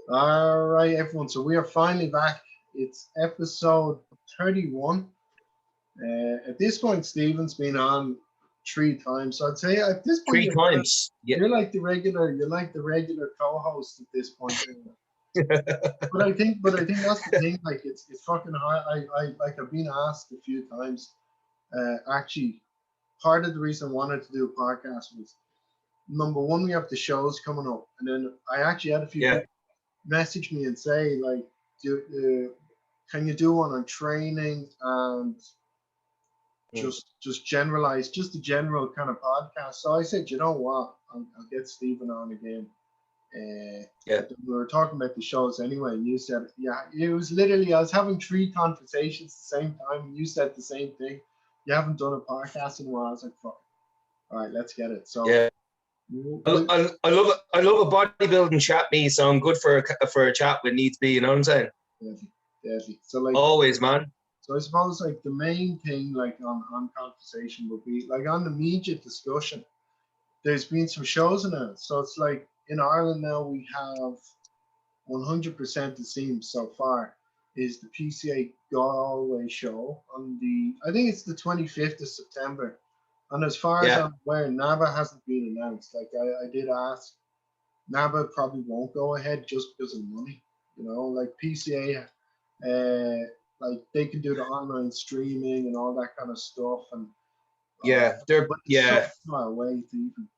All right, everyone. So we are finally back. It's episode 31. At this point, Stephen's been on 3 times. So I'd say at this point, Three times. Yeah. you're like the regular co-host at this point. But I think that's the thing. Like it's fucking hard. I've been asked a few times. Actually, part of the reason I wanted to do a podcast was number one, we have the shows coming up, and then I actually had a few people message me and say like, can you do one on training and just generalize, just a general kind of podcast? So I said, you know what, I'll get Stephen on again. We were talking about the shows anyway, and you said, yeah, it was literally, I was having 3 conversations at the same time, and you said the same thing. You haven't done a podcast in a while. I was like, fuck, all right, let's get it. So yeah. I love a bodybuilding chat, me, so I'm good for a chat when needs be, you know what I'm saying? Definitely. So like always, man. So I suppose like the main thing like on conversation would be like on the immediate discussion, there's been some shows announced. So it's like in Ireland now we have 100% it seems so far is the PCA Galway show on I think it's the 25th of September. And as far as I'm aware, NABA hasn't been announced. Like I did ask, NABA probably won't go ahead just because of money. You know, like PCA, like they can do the online streaming and all that kind of stuff. And they're so far away to even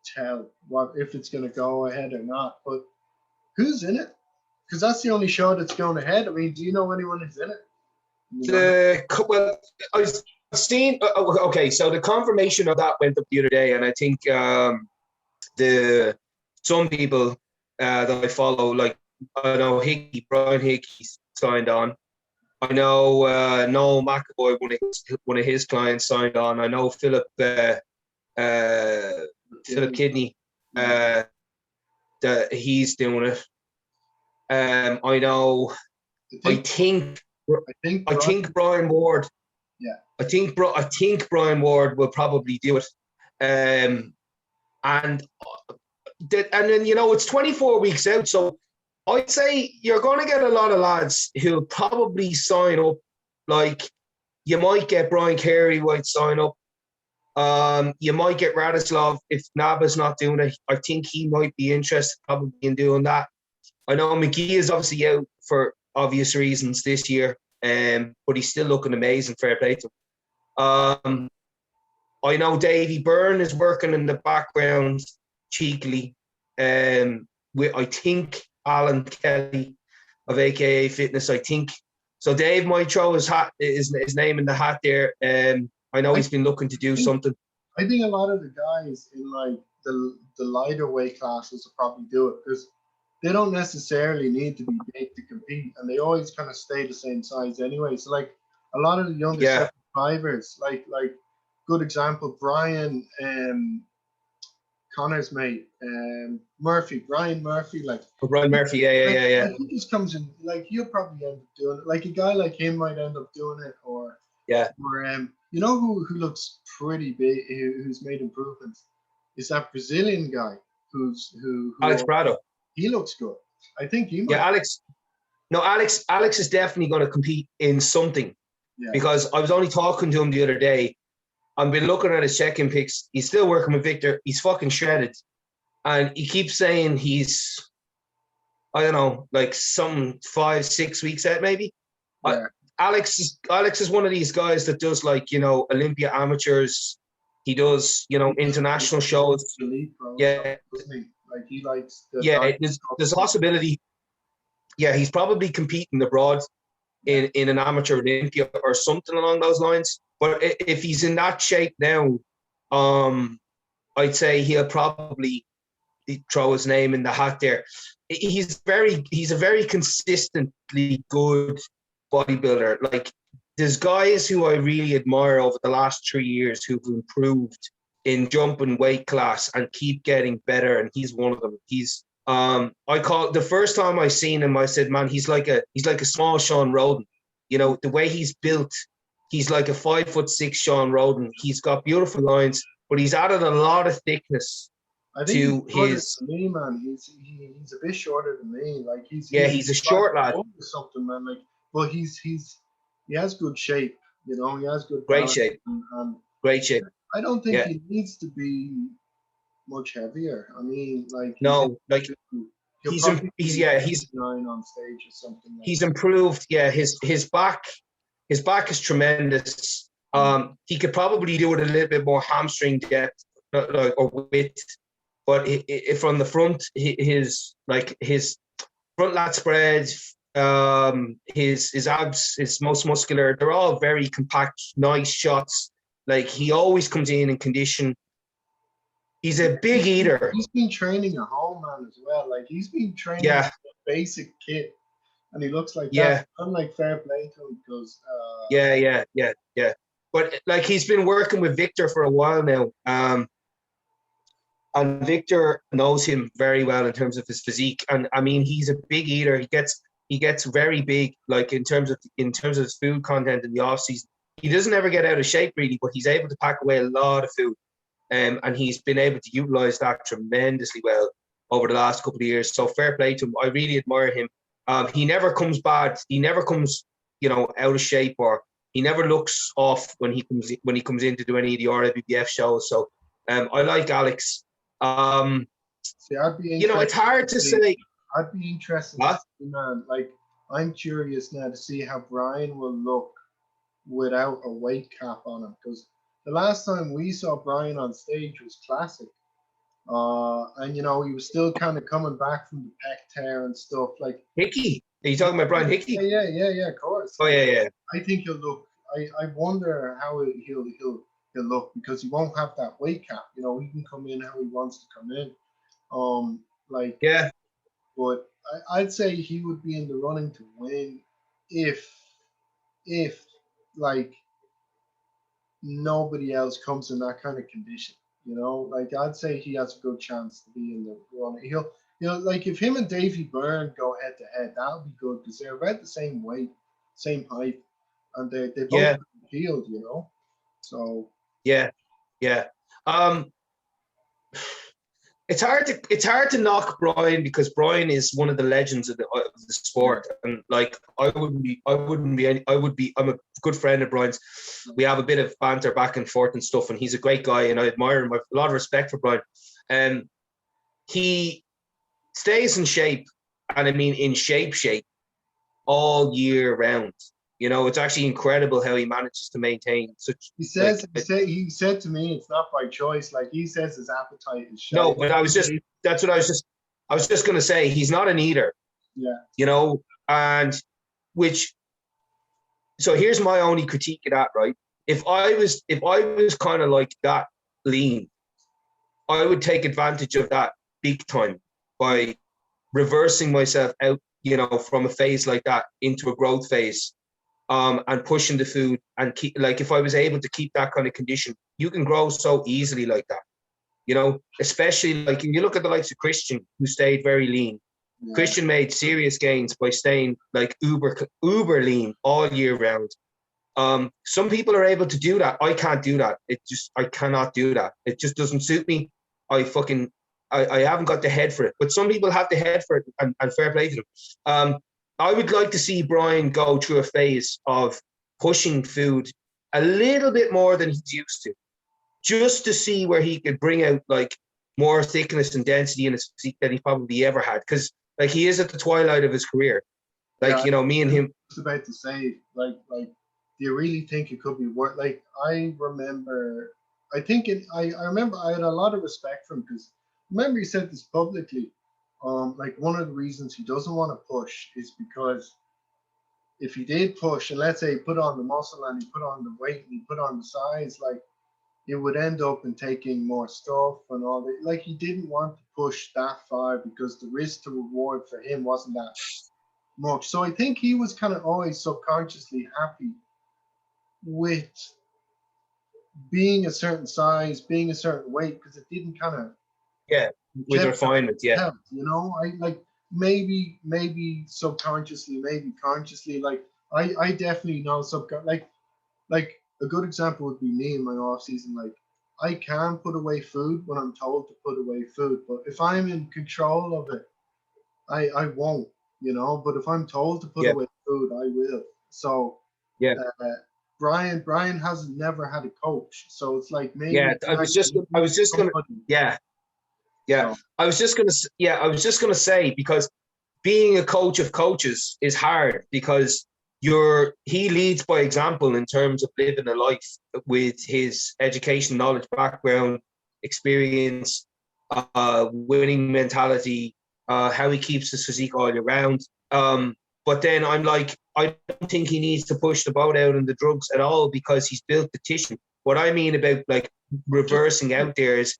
tell if it's going to go ahead or not. But who's in it? Because that's the only show that's going ahead. I mean, do you know anyone who's in it? Well, I've seen. Okay, so the confirmation of that went up the other day, and I think some people that I follow, like I know Brian Hickey signed on. I know Noel McAvoy, one of his clients, signed on. I know Philip Kidney, that he's doing it. I know. I think Brian Ward. Yeah. I think Brian Ward will probably do it. And then it's 24 weeks out, so I'd say you're going to get a lot of lads who'll probably sign up. Like you might get Brian Carey might sign up. You might get Radislav if NABA's not doing it. I think he might be interested probably in doing that. I know McGee is obviously out for obvious reasons this year, but he's still looking amazing. Fair play to him. I know Davey Byrne is working in the background cheekily. I think Alan Kelly of AKA Fitness. I think so. Dave might throw his name in the hat there. I know he's been looking to do something. I think a lot of the guys in like the lighter weight classes will probably do it because they don't necessarily need to be big to compete, and they always kind of stay the same size anyway. So like a lot of the younger 75ers, like good example, Brian Connor's mate, Brian Murphy, Brian Murphy, yeah. I think he comes in, like he'll probably end up doing it. Like a guy like him might end up doing it, or you know who looks pretty big, who's made improvements, is that Brazilian guy who Alex Prado. He looks good. I think he might. Yeah, Alex is definitely going to compete in something because I was only talking to him the other day. I've been looking at his check-in pics. He's still working with Victor. He's fucking shredded. And he keeps saying he's, I don't know, like some 5-6 weeks out maybe. Yeah. Alex is one of these guys that does like, Olympia amateurs. He does, international shows. Yeah. Like he likes there's a possibility. Yeah, he's probably competing abroad in an amateur Olympia or something along those lines. But if he's in that shape now, I'd say he'll probably throw his name in the hat there. He's a very consistently good bodybuilder. Like there's guys who I really admire over the last 3 years who've improved in jumping weight class and keep getting better, and he's one of them. He's the first time I seen him, I said, man, he's like a small Sean Roden. The way he's built, he's like a 5'6" Sean Roden. He's got beautiful lines, but he's added a lot of thickness I think he's to shorter his, than me, man. He's a bit shorter than me. Like yeah, he's he's a like short lad, or something, man. Like, but he has good shape. You know, he has good great balance, shape, and great shape. I don't think Yeah, he needs to be much heavier. I mean, like no, like he'll probably be yeah, 9 on stage or something like he's that. improved. Yeah, his back is tremendous. He could probably do it a little bit more hamstring depth, like, or width, but if on the front, his front lat spreads, his abs, his most muscular, they're all very compact, nice shots. Like he always comes in condition. He's a big eater. He's been training at home, man, as well. Like he's been training Yeah, with basic kit, and he looks like that. yeah, I'm like fair play to him because yeah. But like he's been working with Victor for a while now. And Victor knows him very well in terms of his physique. And I mean, he's a big eater. He gets very big, like in terms of his food content in the off season. He doesn't ever get out of shape really, but he's able to pack away a lot of food. And he's been able to utilize that tremendously well over the last couple of years. So fair play to him. I really admire him. He never comes bad. He never comes, out of shape, or he never looks off when he comes in to do any of the RWBF shows. So I like Alex. see, I'd be interested. It's hard to say. I'd be interested to What? see, man. Like I'm curious now to see how Brian will look without a weight cap on him because the last time we saw Brian on stage was Classic. And he was still kind of coming back from the pec tear and stuff. Like Hickey. Are you talking about Brian Hickey? Yeah, of course. Oh, yeah. I think he'll look. I wonder how he'll look because he won't have that weight cap. He can come in how he wants to come in. Yeah. But I'd say he would be in the running to win if like nobody else comes in that kind of condition. Like I'd say he has a good chance to be in the running. Like if him and Davy Byrne go head to head, that would be good because they're about the same weight, same height, and they both healed. So Yeah. It's hard to knock Brian because Brian is one of the legends of the sport, and like I'm a good friend of Brian's. We have a bit of banter back and forth and stuff, and he's a great guy, and I admire him. I have a lot of respect for Brian. He stays in shape, and I mean in shape all year round. It's actually incredible how he manages to maintain such. He said to me, it's not by choice. Like he says, his appetite is shite. No, but I was just going to say he's not an eater. Yeah. And so here's my only critique of that, right? If I was kind of like that lean, I would take advantage of that big time by reversing myself out, from a phase like that into a growth phase. And pushing the food and keep, like, if I was able to keep that kind of condition, you can grow so easily like that, especially like if you look at the likes of Christian, who stayed very lean. Yeah. Christian made serious gains by staying like uber lean all year round. Some people are able to do that. I can't do that. I cannot do that. It just doesn't suit me. I haven't got the head for it, but some people have the head for it, and fair play to them. I would like to see Brian go through a phase of pushing food a little bit more than he's used to, just to see where he could bring out like more thickness and density in his physique than he probably ever had. Because like he is at the twilight of his career. Like, me and him. I was about to say, like, do you really think it could be worth? Like, I remember I had a lot of respect for him because remember he said this publicly. Like one of the reasons he doesn't want to push is because if he did push, and let's say he put on the muscle and he put on the weight and he put on the size, like it would end up in taking more stuff and all that. Like he didn't want to push that far because the risk to reward for him wasn't that much. So I think he was kind of always subconsciously happy with being a certain size, being a certain weight, because it didn't kind of with refinement, help, I like maybe subconsciously, maybe consciously, like I definitely know like a good example would be me in my off season. Like I can put away food when I'm told to put away food, but if I'm in control of it, I won't, you know. But if I'm told to put Yeah, away food, I will. So yeah, uh, Brian hasn't never had a coach, so it's like yeah. maybe he actually I needs was just gonna, somebody. yeah, yeah. So I was just gonna say, because being a coach of coaches is hard, because he leads by example in terms of living a life with his education, knowledge, background, experience, winning mentality, how he keeps his physique all year round. But then I'm like, I don't think he needs to push the boat out on the drugs at all, because he's built the tissue. What I mean about like just reversing out there is,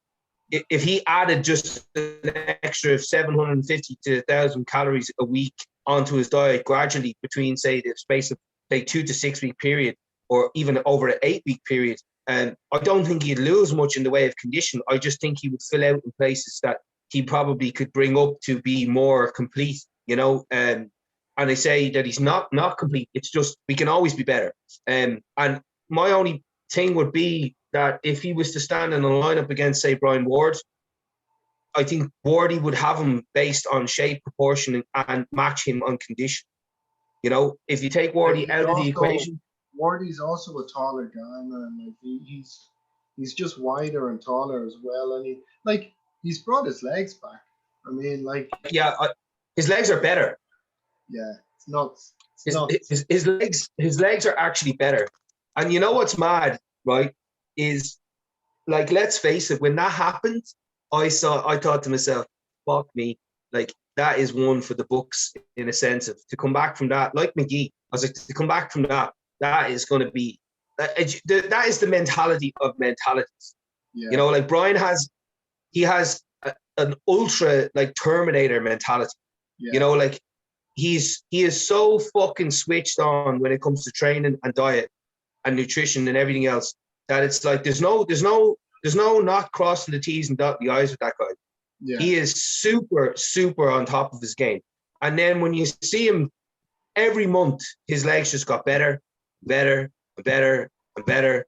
if he added just an extra 750 to 1,000 calories a week onto his diet gradually between, say, the space of, say, 2 to 6 week period, or even over an 8 week period, I don't think he'd lose much in the way of condition. I just think he would fill out in places that he probably could bring up to be more complete, you know. And I say that he's not complete. It's just, we can always be better. And my only thing would be that if he was to stand in a lineup against, say, Brian Ward, I think Wardy would have him based on shape, proportion, and match him on condition. You know, if you take Wardy he's out of the also equation, Wardy's also a taller guy, man. Like he's just wider and taller as well, and he's brought his legs back. I mean, like yeah, his legs are better. yeah, it's nuts. It's His, nuts. his legs are actually better. And you know what's mad, right? Is, like, let's face it, when that happened, I thought to myself, fuck me, like, that is one for the books, in a sense of, to come back from that, like McGee. I was like, to come back from that, that is going to be, that is the mentality of mentalities. You Yeah, know, like Brian has, he has an ultra, like, Terminator mentality. You yeah. know, like, he is so fucking switched on when it comes to training and diet and nutrition and everything else, that it's like there's no not crossing the T's and dotting the I's with that guy. Yeah, He is super, super on top of his game. And then when you see him every month, his legs just got better, better, and better, and better.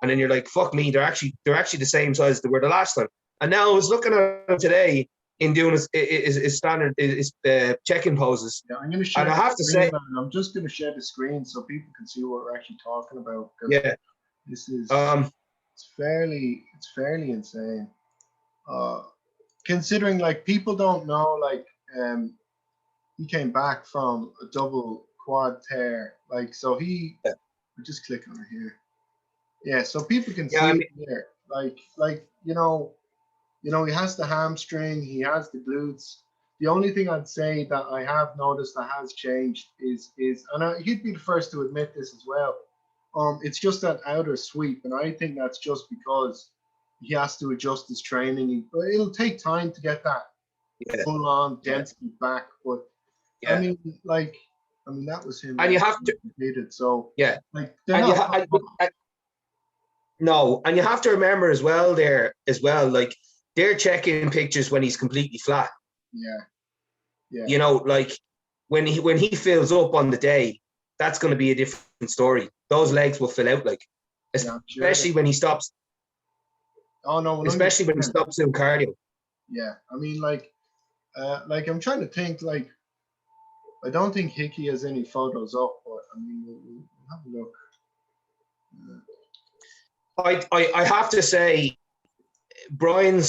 And then you're like, fuck me, they're actually the same size as they were the last time. And now I was looking at him today in doing his standard, his check-in poses. yeah. I'm gonna And share I the have to screen, say, man. I'm just gonna share the screen so people can see what we're actually talking about. Because yeah, this is um, it's fairly insane. Uh, Considering like people don't know, like he came back from a double quad tear, like so he. yeah, I just click on it here. Yeah, so people can yeah, see I it mean, here. Like he has the hamstring, he has the glutes. The only thing I'd say that I have noticed that has changed is and he'd be the first to admit this as well. It's just that outer sweep, and I think that's just because he has to adjust his training. But it'll take time to get that yeah, full on yeah, density back. But I yeah. mean, like, I mean that was him And you have to, completed. So yeah, like they're and you not. have, no, and you have to remember as well, like, they're checking pictures when he's completely flat. Yeah, yeah, You know, like, when he fills up on the day, that's going to be a different story. Those legs will fill out, like, yeah. I'm sure that. especially when he stops, Oh no, 100%. doing cardio. Yeah, I mean, like I'm trying to think. Like, I don't think Hickey has any photos up, but I mean, we'll have a look. Uh, I have to say, Brian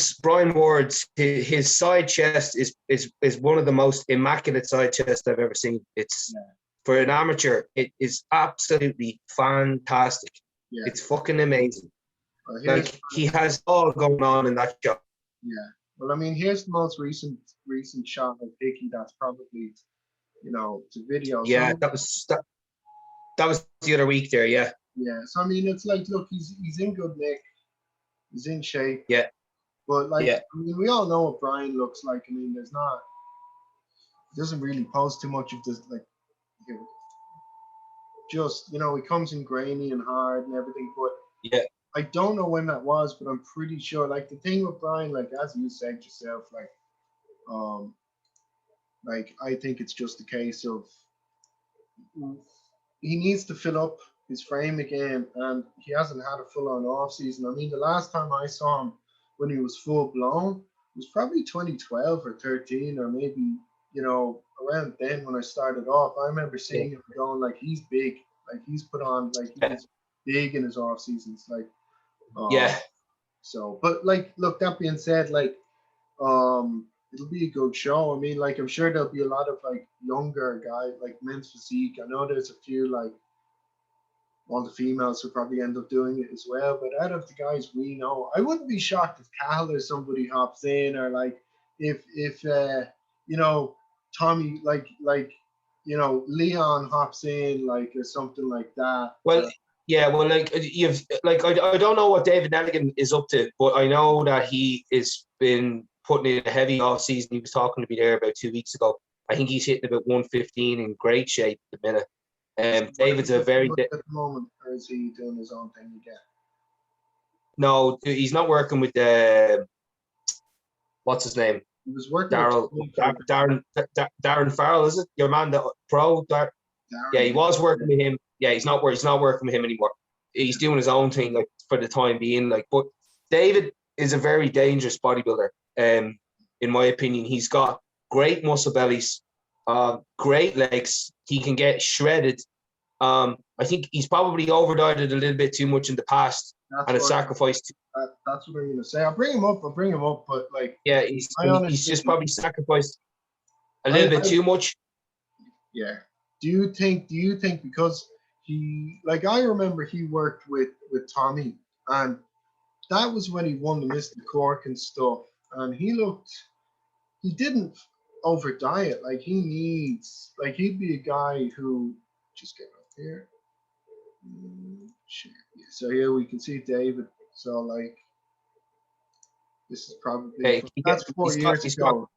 Ward's, his side chest is one of the most immaculate side chests I've ever seen. It's, yeah, for an amateur, it is absolutely fantastic. yeah. It's fucking amazing. Well, here's Like, he has all going on in that shot. yeah. Well, I mean, here's the most recent shot of Hickey. That's probably to video. Yeah, So that was the other week there. Yeah, yeah. So I mean, it's like, look, he's in good nick. He's in shape. yeah, But like, yeah, I mean, we all know what Brian looks like. I mean, doesn't really post too much of this, like, you know, just he comes in grainy and hard and everything. But yeah, I don't know when that was, but I'm pretty sure. Like the thing with Brian, like as you said yourself, um, like I think it's just a case of he needs to fill up. his frame again, and he hasn't had a full-on off season. I mean, the last time I saw him when he was full blown was probably 2012 or 13, or maybe, you know, around then when I started off. I remember seeing him going like he's big, like he's put on, like he's big in his off seasons, like Yeah. So, but like, look, that being said, like it'll be a good show. I mean, like, I'm sure there'll be a lot of like younger guys, like men's physique. I know there's a few like all the females will probably end up doing it as well. But out of the guys we know, I wouldn't be shocked if Cal or somebody hops in, or like if you know, Tommy, like you know, Leon hops in, like, or something like that. Well, yeah, well, like you've like I don't know what David Nelligan is up to, but I know that he has been putting in a heavy off season. He was talking to me there about 2 weeks ago. I think he's hitting about 115 in great shape at the minute. David's a very at the moment, or is he doing his own thing again? No, he's not working with what's his name? He was working Darren Farrell, is it? Your man, the pro. Yeah, he was working with him. Yeah, he's not working with him anymore. He's doing his own thing, like, for the time being. Like, but David is a very dangerous bodybuilder. In my opinion, he's got great muscle bellies, great legs. He can get shredded. I think he's probably overdieted a little bit too much in the past, and it's sacrificed. That's what I'm going to say. I'll bring him up, but like, yeah, he's just probably sacrificed a little bit too much. Yeah. Do you think because he, like, I remember he worked with Tommy, and that was when he won the Mr. Cork and stuff, and he didn't over diet. Like, he'd be a guy who just get up here. So here we can see David. So like, this is probably that's 4 years ago.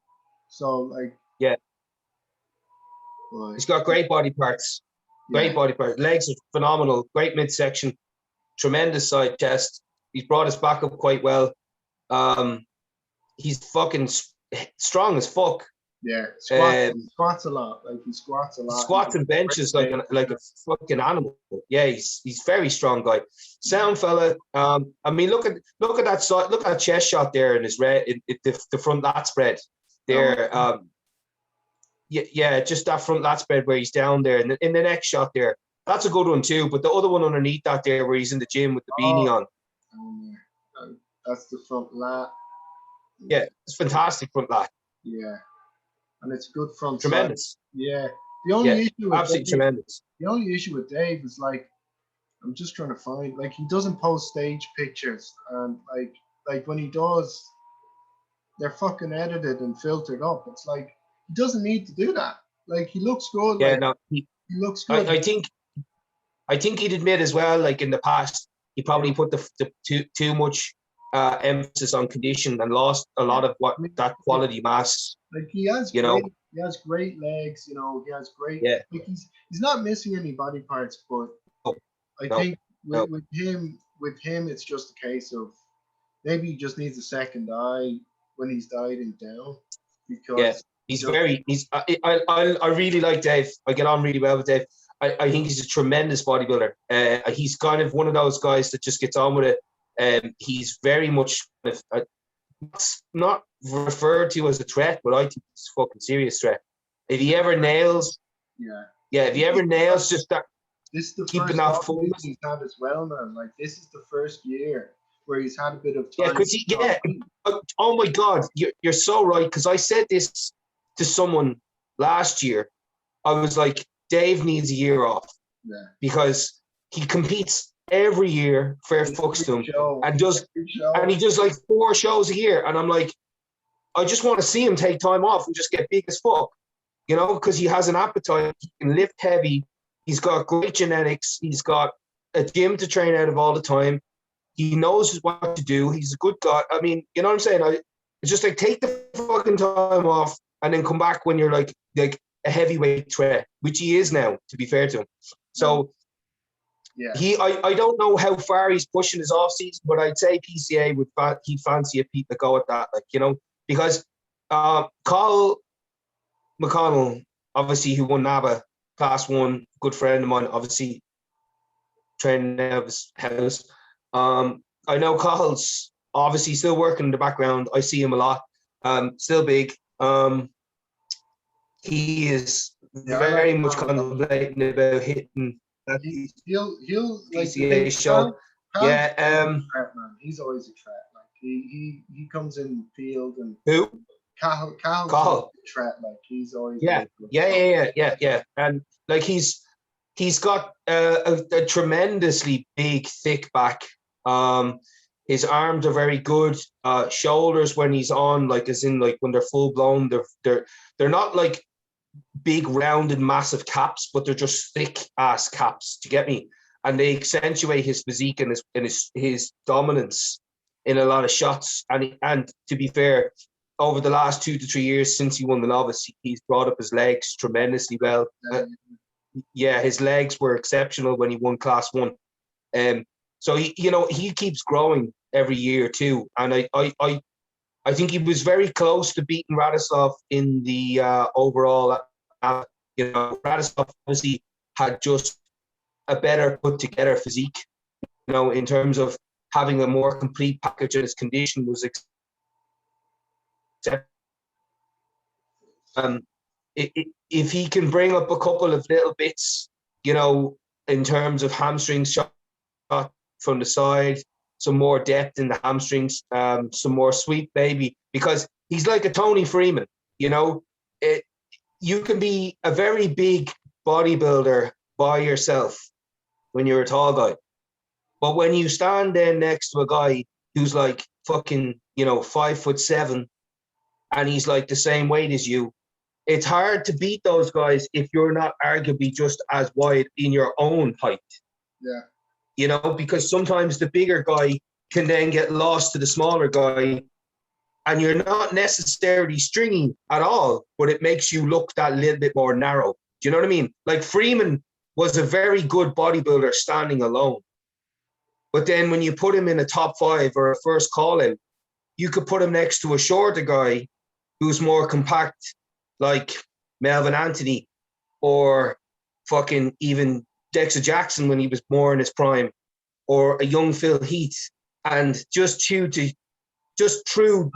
So like, yeah, he's got great body parts. Great body parts. Legs are phenomenal. Great midsection. Tremendous side chest. He's brought his back up quite well. He's fucking strong as fuck. Yeah, squats a lot. Like, he squats a lot. Squats and benches like a fucking animal. Yeah, he's very strong guy. Sound fella. I mean, look at that side. Look at that chest shot there in his the front lat spread there. Yeah, just that front lat spread where he's down there, and in the next shot there, that's a good one too. But the other one underneath that there, where he's in the gym with the beanie on. That's the front lat. Yeah, it's fantastic front lat. Yeah. And it's good front. Tremendous. Side. Yeah. The only issue with absolutely Dave, tremendous. The only issue with Dave is, like, I'm just trying to find, like, he doesn't post stage pictures, and like when he does, they're fucking edited and filtered up. It's like, he doesn't need to do that. Like, he looks good. Yeah, like, no, he looks good. I think he'd admit as well, like, in the past, he probably put the too much emphasis on condition and lost a lot of that quality mass. Like, he has great legs, you know, he has great, like, he's not missing any body parts, but I think with him, it's just a case of maybe he just needs a second eye when he's dieting down, because I really like Dave. I get on really well with Dave. I think he's a tremendous bodybuilder. He's kind of one of those guys that just gets on with it. He's very much not referred to as a threat, but I think he's a fucking serious threat. If he ever nails, if he ever nails just that, this is the keeping first that full he's had as well, man. Like, this is the first year where he's had a bit of time. Yeah, because oh my God, you're so right. Because I said this to someone last year. I was like, Dave needs a year off because he competes every year, fair fucks to him, and he does like 4 shows a year, and I'm like, I just want to see him take time off and just get big as fuck, you know, because he has an appetite, he can lift heavy, he's got great genetics, he's got a gym to train out of all the time, he knows what to do, he's a good guy. I mean, you know what I'm saying? It's just like, take the fucking time off and then come back when you're like a heavyweight threat, which he is now, to be fair to him. So I don't know how far he's pushing his off season, but I'd say PCA he'd fancy a go at that, like, you know, because Carl McConnell, obviously, who won NABA Class 1, good friend of mine, obviously training out of his house. I know Cahill's obviously still working in the background. I see him a lot. Still big. He is very much contemplating about hitting that He'll like PCA show. Yeah. Threat, man. He's always a threat. Like he comes in the field and Who? Cahill's Cahill. a threat. Like he's always Yeah. And like he's got a tremendously big, thick back. His arms are very good. Shoulders when he's on, like as in like when they're full blown, they're not like big rounded massive caps, but they're just thick ass caps. Do you get me? And they accentuate his physique and his dominance in a lot of shots. And to be fair, over the last 2 to 3 years since he won the novice, he's brought up his legs tremendously well. Yeah, his legs were exceptional when he won Class 1. So he keeps growing every year too. And I think he was very close to beating Radislav in the overall. Radislav obviously had just a better put together physique, in terms of having a more complete package, and his condition was acceptable. If he can bring up a couple of little bits, in terms of hamstring shot from the side, some more depth in the hamstrings, some more sweep, maybe, because he's like a Tony Freeman. You can be a very big bodybuilder by yourself when you're a tall guy, but when you stand there next to a guy who's like fucking 5'7", and he's like the same weight as you, it's hard to beat those guys if you're not arguably just as wide in your own height. Yeah. Because sometimes the bigger guy can then get lost to the smaller guy, and you're not necessarily stringy at all, but it makes you look that little bit more narrow. Do you know what I mean? Like Freeman was a very good bodybuilder standing alone. But then when you put him in a top 5 or a first call-out, you could put him next to a shorter guy who's more compact, like Melvin Anthony or fucking even Dexter Jackson when he was more in his prime, or a young Phil Heath. And just through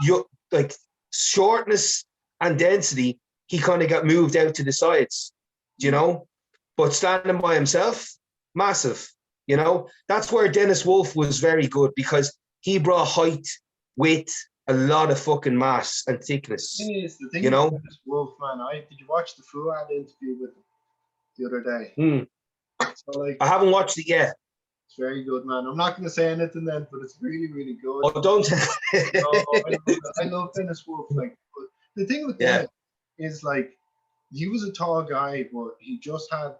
like shortness and density, he kind of got moved out to the sides, but standing by himself, massive. That's where Dennis Wolf was very good, because he brought height, width, a lot of fucking mass and thickness. The thing is, Dennis Wolf, man, did you watch the Fuad interview with him the other day? So, like, I haven't watched it yet. It's very good, man. I'm not going to say anything then, but it's really, really good. Oh, don't. I love Dennis Wolf. Like, but the thing with Dennis is, like, he was a tall guy, but he just had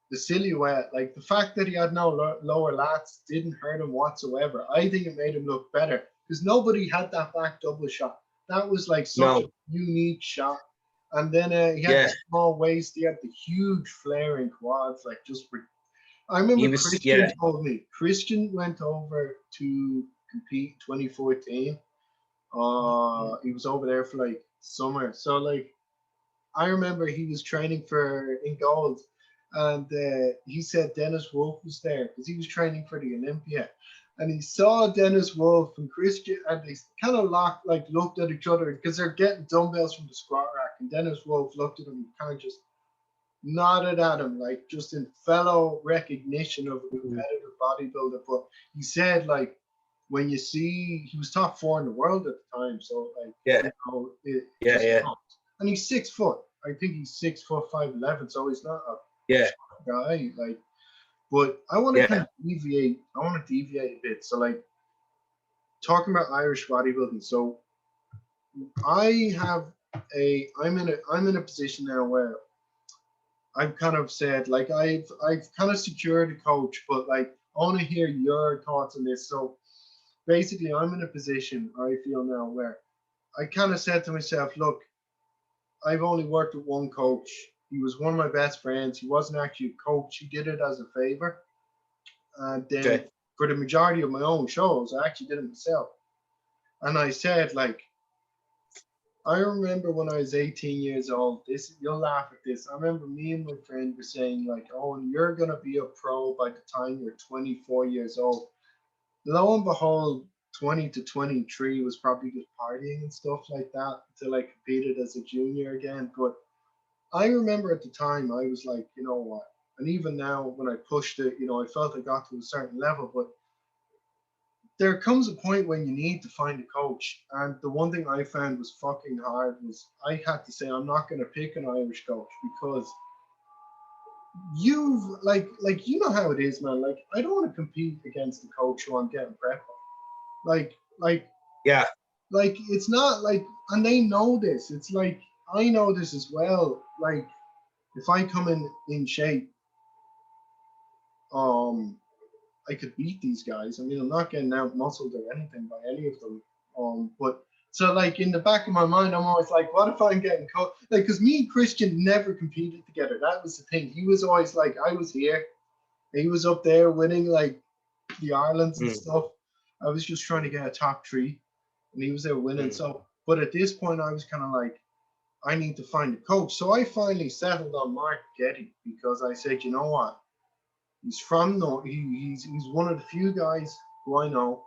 the silhouette. Like, the fact that he had no lower lats didn't hurt him whatsoever. I think it made him look better, because nobody had that back double shot. That was like such a unique shot. And then he had the small waist. He had the huge flaring quads, like just. I remember Christian told me. Christian went over to compete 2014. He was over there for like summer. So like, I remember he was training in Gold, and he said Dennis Wolf was there because he was training for the Olympia, and he saw Dennis Wolf and Christian, and they kind of looked at each other because they're getting dumbbells from the squat rack, and Dennis Wolf looked at him and kind of just nodded at him, like just in fellow recognition of a competitive bodybuilder. But he said, like, when you see, he was top 4 in the world at the time, so like, and he's 6 foot. I think he's 6 foot 5'11", so he's not a guy. Like, but I want to kind of deviate. I want to deviate a bit. So like, talking about Irish bodybuilding. So I'm in a position now where I've kind of said, like, I've kind of secured a coach, but like, I want to hear your thoughts on this. So basically, I'm in a position, I feel now, where I kind of said to myself, look, I've only worked with one coach. He was one of my best friends. He wasn't actually a coach. He did it as a favor. And then for the majority of my own shows, I actually did it myself. And I said, like, I remember when I was 18 years old, this, you'll laugh at this. I remember me and my friend were saying like, "Oh, and you're gonna be a pro by the time you're 24 years old." Lo and behold, 20 to 23 was probably just partying and stuff like that until I competed as a junior again. But I remember at the time I was like, you know what? And even now when I pushed it, I felt I got to a certain level, but there comes a point when you need to find a coach. And the one thing I found was fucking hard was I had to say I'm not going to pick an Irish coach because you've like you know how it is, man. Like I don't want to compete against the coach who I'm getting prep on. Like Yeah, it's not like, and they know this. It's like I know this as well. Like if I come in shape, um, I could beat these guys. I mean, I'm not getting out muscled or anything by any of them. But so like in the back of my mind, I'm always like, what if I'm getting caught? Like, because me and Christian never competed together. That was the thing. He was always like, I was here. He was up there winning like the Irelands and mm, stuff. I was just trying to get a top three, and he was there winning. mm, So, but at this point, I was kind of like, I need to find a coach. So I finally settled on Mark Getty because I said, you know what? He's from North. He's one of the few guys who I know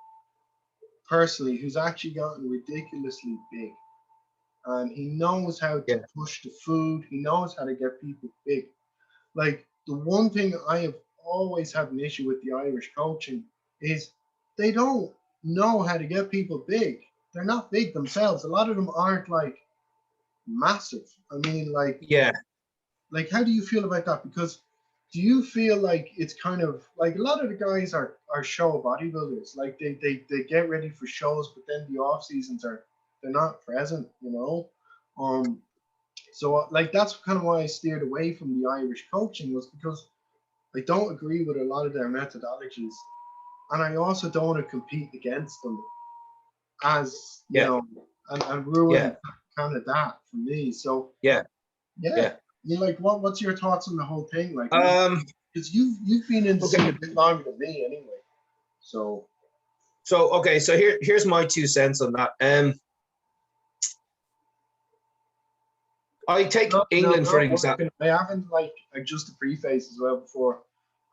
personally who's actually gotten ridiculously big, and he knows how to yeah, push the food. He knows how to get people big. Like the one thing I have always had an issue with the Irish coaching is they don't know how to get people big. They're not big themselves. A lot of them aren't like massive. I mean, yeah. like how do you feel about that? Because do you feel like it's kind of like a lot of the guys are show bodybuilders, like they get ready for shows, but then the off seasons are they're not present, so like that's kind of why I steered away from the Irish coaching, was because I don't agree with a lot of their methodologies, and I also don't want to compete against them as Yeah, and yeah, ruin kind of that for me. So yeah, yeah, yeah. like what's your thoughts on the whole thing? Like, Um, because you've been in the scene a okay. bit longer than me anyway. So So here's my 2 cents on that. I take no, no, England for not example. working. I haven't like just the preface as well before.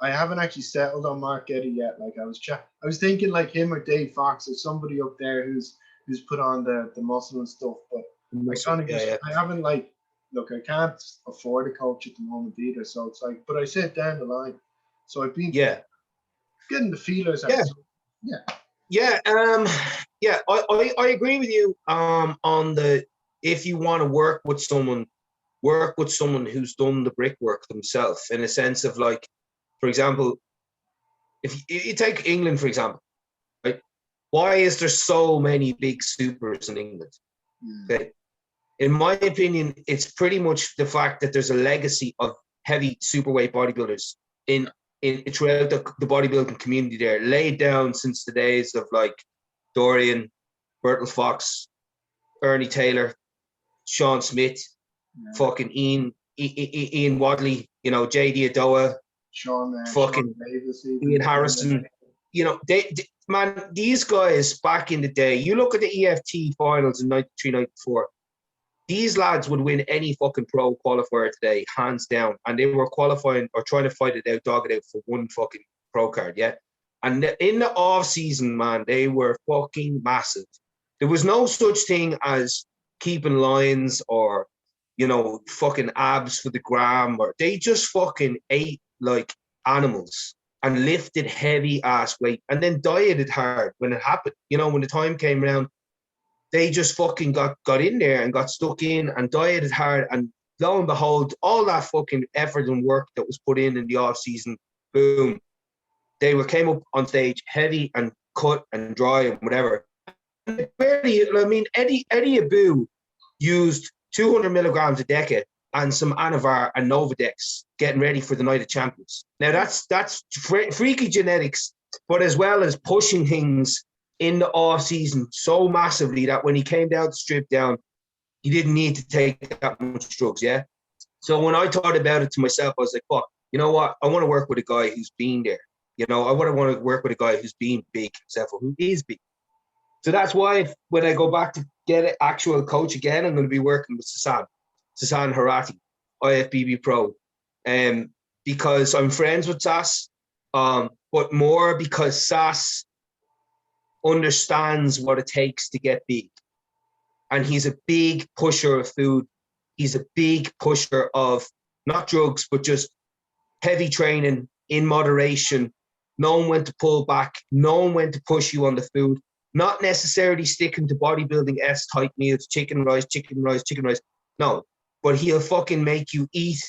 I haven't actually settled on Mark Getty yet. Like I was thinking like him or Dave Fox or somebody up there who's put on the muscle and stuff. But I kind of Yeah, just yeah, I haven't like look, I can't afford a coach at the moment either. So it's like, but I said down the line. So I've been yeah, getting the feelers out. yeah, So yeah. yeah. Yeah. I agree with you. On the if you want to work with someone who's done the brickwork themselves, in a sense of like, for example, if you take England for example, right? Why is there so many big supers in England? Mm. Okay, in my opinion, it's pretty much the fact that there's a legacy of heavy superweight bodybuilders in throughout the bodybuilding community there, laid down since the days of like Dorian, Bertel Fox, Ernie Taylor, Sean Smith, Yeah. fucking Ian Wadley, JD Adoa, Sean fucking Davis even. Ian Harrison. They man, these guys back in the day, you look at the EFT finals in 93, 94. These lads would win any fucking pro qualifier today, hands down. And they were qualifying or trying to fight it out, dog it out for one fucking pro card, yeah? And in the off season, man, they were fucking massive. There was no such thing as keeping lines or, fucking abs for the gram, or they just fucking ate like animals and lifted heavy ass weight and then dieted hard when it happened. When the time came around, they just fucking got in there and got stuck in and dieted hard. And lo and behold, all that fucking effort and work that was put in the off season, boom, came up on stage heavy and cut and dry and whatever. And Eddie Abu used 200 milligrams a decade and some Anavar and Novadex getting ready for the Night of Champions. Now that's freaky genetics, but as well as pushing things in the off season so massively that when he came down to strip down, he didn't need to take that much drugs. Yeah. So when I thought about it to myself, I was like, "Fuck, you know what? I want to work with a guy who's been there. I want to work with a guy who's been big himself or who is big." So that's why when I go back to get an actual coach again, I'm going to be working with Sasan Harati, IFBB Pro, because I'm friends with Sas, but more because Sas understands what it takes to get big. And he's a big pusher of food. He's a big pusher of not drugs, but just heavy training in moderation, knowing when to pull back, knowing when to push you on the food, not necessarily sticking to bodybuilding S-type meals, chicken rice, chicken rice, chicken rice. No, but he'll fucking make you eat,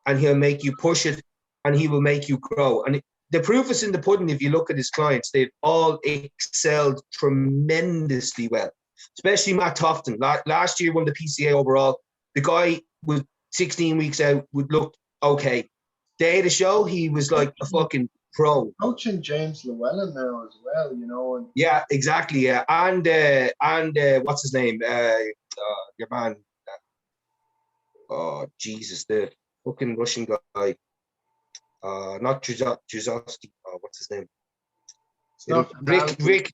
and he'll make you push it, and he will make you grow. And the proof is in the pudding. If you look at his clients, they've all excelled tremendously well, especially Matt Tofton. Last year won the PCA overall. The guy was 16 weeks out, would look okay. Day of the show, he was like a fucking pro. Coaching James Llewellyn now as well, you know. And yeah, exactly. Yeah, and what's his name? Your man. Oh Jesus, the fucking Russian guy. Not Juzowski. What's his name? Rick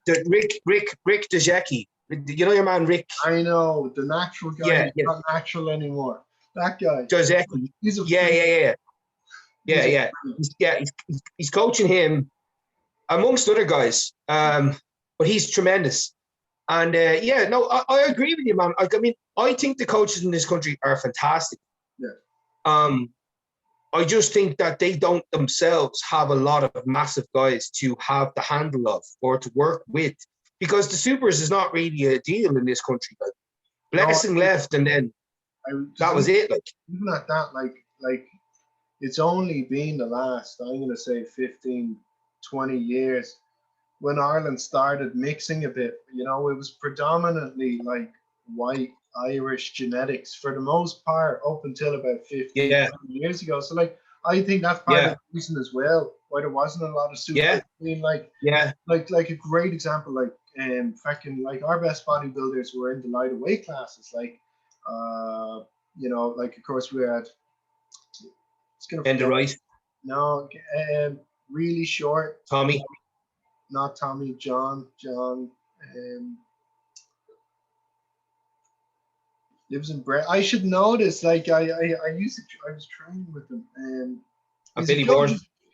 Dejecki. You know your man Rick. I know the natural guy. Yeah, He's not natural anymore. That guy. Dejecki. He's a He's coaching him amongst other guys. But he's tremendous. And I agree with you, man. I mean, I think the coaches in this country are fantastic. Yeah. I just think that they don't themselves have a lot of massive guys to have the handle of or to work with, because the supers is not really a deal in this country. Like, Blessing left, and then that was it. Like, even at that, like it's only been the last, I'm going to say 15, 20 years when Ireland started mixing a bit. You know, it was predominantly like white Irish genetics for the most part up until about 15 20 years ago. So like I think that's part of the reason as well why there wasn't a lot of super. I mean, like a great example, like fucking like our best bodybuilders were in the lighter weight classes, like you know, like of course we had no, really short Tommy, not Tommy, John lives in Brett. I should know this. Like I was training with him.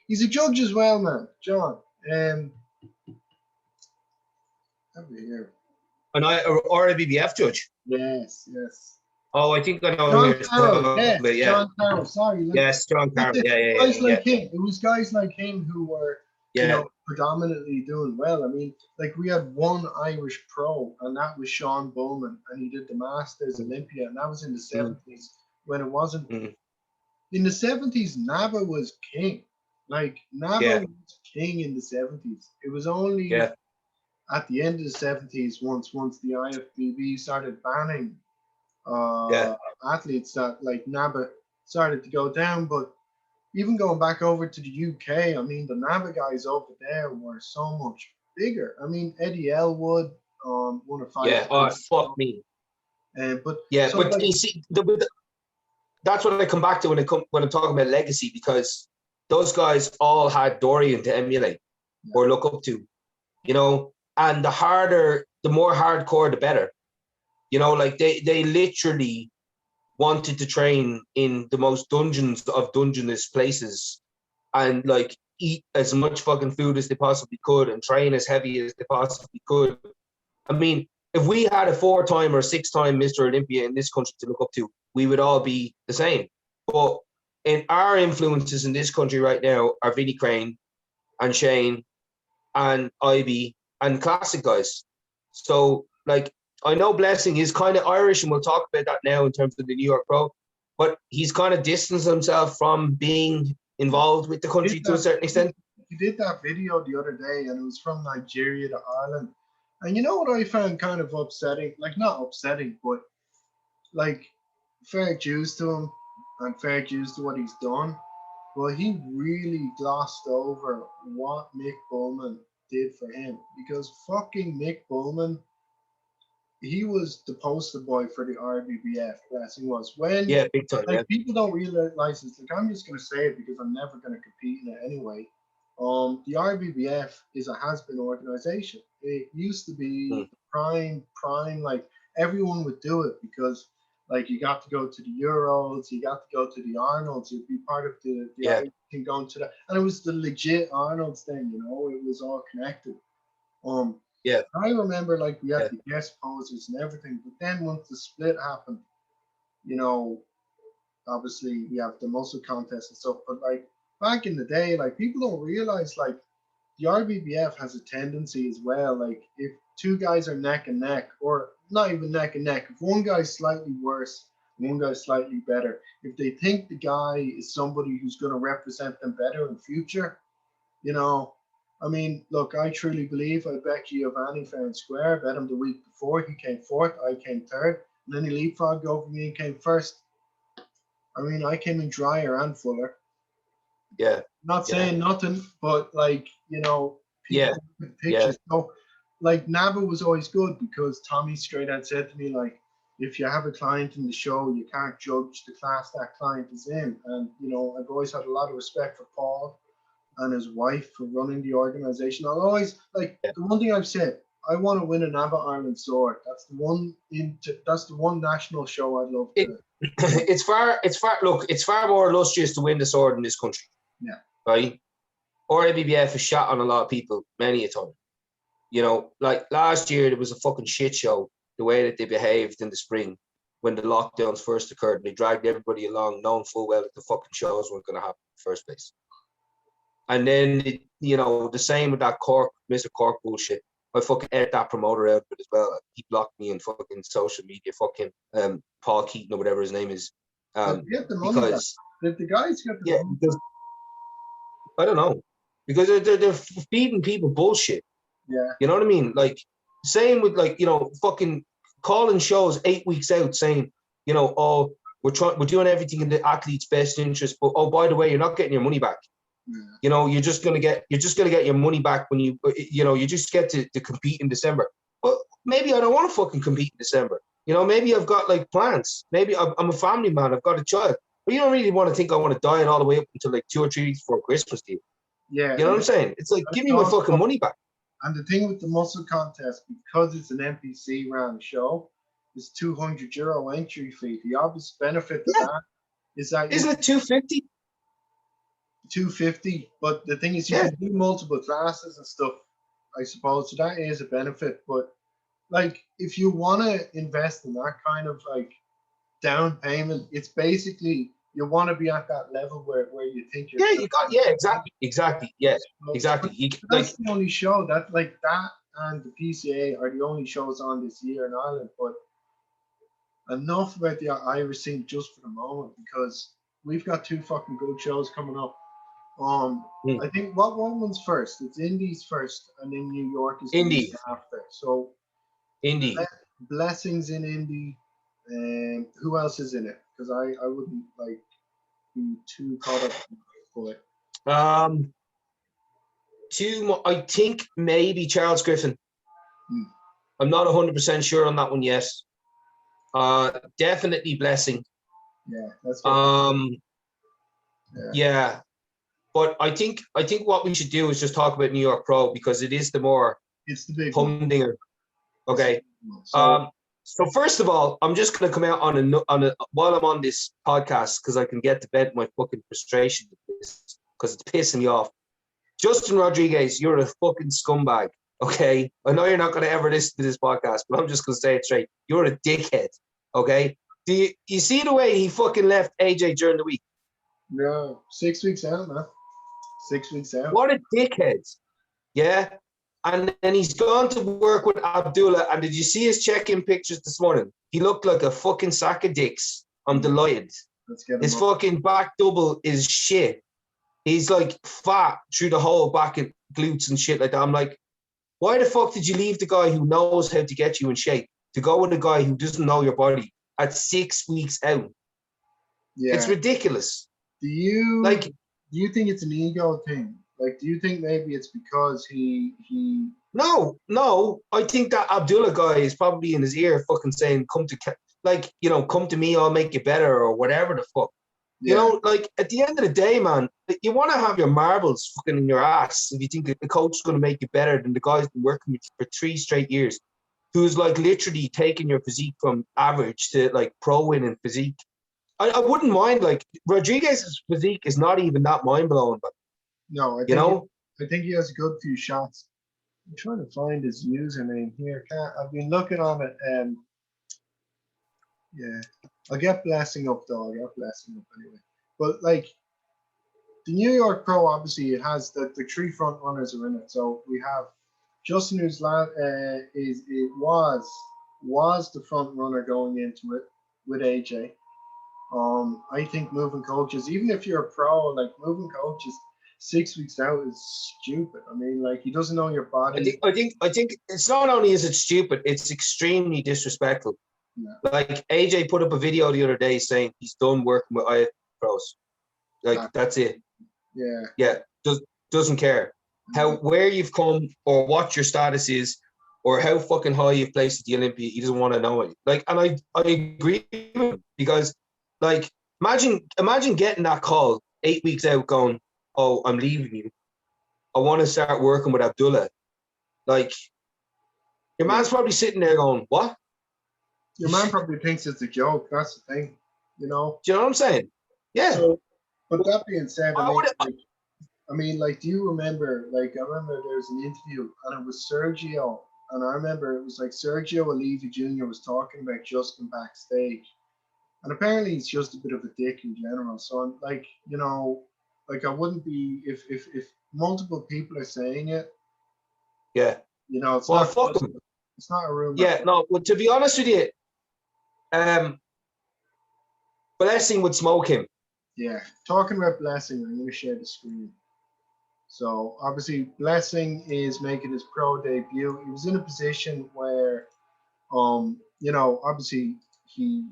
He's a judge as well, man. John. Over here. An IFBB judge. Yes. Oh, I think I know. John Carroll. John Carroll. Sorry. Yes, John Carroll. Guys like him. It was guys like him who were you know, predominantly doing well. I mean, like we had one Irish pro, and that was Sean Bowman, and he did the Masters Olympia, and that was in the 70s when it wasn't. In the 70s, Naba was king. Like Naba was king in the 70s. It was only at the end of the 70s, once the IFBB started banning athletes, that like Naba started to go down. But even going back over to the UK, I mean, the Naba guys over there were so much bigger. I mean, Eddie Elwood, 1 or 5. Yeah, oh, fuck me. But like, you see, that's what I come back to when I'm talking about legacy, because those guys all had Dorian to emulate or look up to, you know, and the more hardcore, the better. You know, like they literally wanted to train in the most dungeons of dungeonous places and like eat as much fucking food as they possibly could and train as heavy as they possibly could. I mean, if we had a 4-time or 6-time Mr. Olympia in this country to look up to, we would all be the same. But in our influences in this country right now are Vinnie Crane and Shane and Ivy and classic guys. So like, I know Blessing is kind of Irish, and we'll talk about that now in terms of the New York Pro, but he's kind of distanced himself from being involved with the country to a certain extent. He did that video the other day, and it was from Nigeria to Ireland. And you know what I found kind of upsetting? Like, not upsetting, but like fair dues to him and fair dues to what he's done. But he really glossed over what Mick Bowman did for him, because fucking Mick Bowman, he was the poster boy for the RBBF. Blessing was when big time. Like people don't realize this. Like I'm just gonna say it because I'm never gonna compete in it anyway. The RBBF is a has-been organization. It used to be prime, like everyone would do it because like you got to go to the Euros, you got to go to the Arnolds, you'd be part of the Yeah. Irish team going to that, and it was the legit Arnold's thing, you know, it was all connected. Yeah. I remember like we had Yeah. the guest posers and everything, but then once the split happened, you know, obviously we have the muscle contest and stuff, but like back in the day, like people don't realize like the RBBF has a tendency as well. Like if two guys are neck and neck, or not even neck and neck, if one guy's slightly worse, one guy's slightly better, if they think the guy is somebody who's going to represent them better in future, you know, I mean, look, I truly believe I bet Giovanni fair and square. I bet him the week before he came fourth, I came third, and then he leapfrogged over me and came first. I mean, I came in drier and fuller. Yeah. Not Yeah. saying nothing, but like, you know, people Yeah. with pictures. So like Nava was always good because Tommy straight out said to me, like, if you have a client in the show, you can't judge the class that client is in. And, you know, I've always had a lot of respect for Paul and his wife for running the organization. I'll always like Yeah. the one thing I've said, I want to win a Nava Ireland sword. That's the one national show I'd love to. It's far more illustrious to win the sword in this country. Yeah. Right? Or ABBF has shot on a lot of people many a time. You know, like last year there was a fucking shit show the way that they behaved in the spring when the lockdowns first occurred, and they dragged everybody along, knowing full well that the fucking shows weren't going to happen in the first place. And then, you know, the same with that Mr. Cork bullshit. I fucking ate that promoter out of it as well. He blocked me in fucking social media. Fuck him, Paul Keaton or whatever his name is. Get the money back. Did the guys get the money? Because I don't know, because they're feeding people bullshit. Yeah. You know what I mean? Like, same with, like, you know, fucking calling shows 8 weeks out saying, you know, oh, we're doing everything in the athlete's best interest, but oh, by the way, you're not getting your money back. Yeah. You know, you're just gonna get your money back when you just get to compete in December. Well, maybe I don't want to fucking compete in December. You know, maybe I've got like plans. Maybe I'm a family man. I've got a child. But you don't really want to think I want to diet all the way up until like 2 or 3 weeks before Christmas, do you? Yeah. You know what I'm saying? It's like, give me my fucking money back. And the thing with the muscle contest, because it's an NPC round show, is €200 entry fee. The obvious benefit of that is that isn't it 250? 250, but the thing is you can do multiple classes and stuff, I suppose. So that is a benefit. But like if you want to invest in that kind of like down payment, it's basically you want to be at that level where you think you're exactly yes, exactly. That's the only show that like that and the PCA are the only shows on this year in Ireland. But enough about the Irish scene just for the moment, because we've got 2 fucking good shows coming up. I think what one one's first? It's Indies first, and then New York is Indy after. So Indy. Blessings in Indy. Who else is in it? Because I wouldn't like be too caught up for it. I think maybe Charles Griffin. I'm not 100% sure on that one yet. Definitely Blessing. Yeah, that's good. Yeah. But I think what we should do is just talk about New York Pro, because it's the big humdinger. Okay. So first of all, I'm just going to come out on a while I'm on this podcast, because I can get to vent my fucking frustration because it's pissing me off. Justin Rodriguez, you're a fucking scumbag. Okay, I know you're not going to ever listen to this podcast, but I'm just going to say it straight. You're a dickhead. Okay. Do you see the way he fucking left AJ during the week? No, 6 weeks out, man. 6 weeks out. What a dickhead. Yeah. And then he's gone to work with Abdullah. And did you see his check-in pictures this morning? He looked like a fucking sack of dicks. I'm delighted. His fucking back double is shit. He's like fat through the whole back and glutes and shit like that. I'm like, why the fuck did you leave the guy who knows how to get you in shape to go with a guy who doesn't know your body at 6 weeks out? Yeah. It's ridiculous. Do you think it's an ego thing? Like, do you think maybe it's because he? No. I think that Abdullah guy is probably in his ear, fucking saying, "Come to me, I'll make you better," or whatever the fuck. Yeah. You know, like at the end of the day, man, you want to have your marbles fucking in your ass if you think that the coach is going to make you better than the guy's been working with you for 3 straight years. who's like literally taking your physique from average to like pro winning physique. I wouldn't mind, like, Rodriguez's physique is not even that mind blowing, but No, you know, I think he has a good few shots. I'm trying to find his username here. I've been looking on it. Yeah, I'll get Blessing up though. I'll get Blessing up anyway. But like the New York Pro, obviously it has the three front runners are in it. So we have Justin, who's was the front runner going into it with AJ. I think moving coaches, even if you're a pro, like moving coaches 6 weeks out is stupid. I mean, like he doesn't know your body. I think it's not only is it stupid, it's extremely disrespectful. Yeah. Like AJ put up a video the other day saying he's done working with IFBB pros. Like that's it. Yeah. Yeah. Doesn't care where you've come or what your status is or how fucking high you've placed at the Olympia. He doesn't want to know it. Like, and I agree with him because, like, imagine getting that call 8 weeks out, going, "Oh, I'm leaving you. I want to start working with Abdullah." Like, your man's probably sitting there going, "What?" Your man probably thinks it's a joke. That's the thing, you know. Do you know what I'm saying? Yeah. So, but that being said, I mean, like, do you remember? Like, I remember there was an interview, and it was Sergio, and I remember it was like Sergio Oliva Jr. was talking about Justin backstage, and apparently he's just a bit of a dick in general. So I'm like, you know, like I wouldn't be if multiple people are saying it. Yeah. You know, it's well, not. fuck them. It's not a rumor. Yeah. No. Well, to be honest with you, Blessing would smoke him. Yeah. Talking about Blessing, I'm going to share the screen. So obviously Blessing is making his pro debut. He was in a position where, you know, obviously he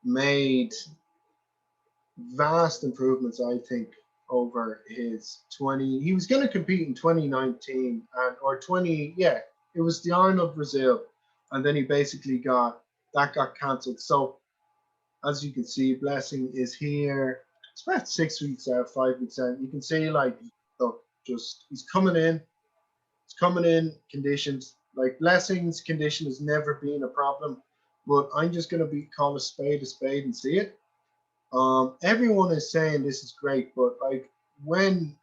made vast improvements, I think, over his 20. He was going to compete in 2019 or 20. Yeah, it was the Arnold Brazil, and then he basically got cancelled. So as you can see, Blessing is here. It's about 6 weeks out, 5 weeks out. You can see, like, look, just he's coming in. He's coming in conditions. Like, Blessing's condition has never been a problem, but I'm just gonna call a spade and see it. Everyone is saying this is great, but like when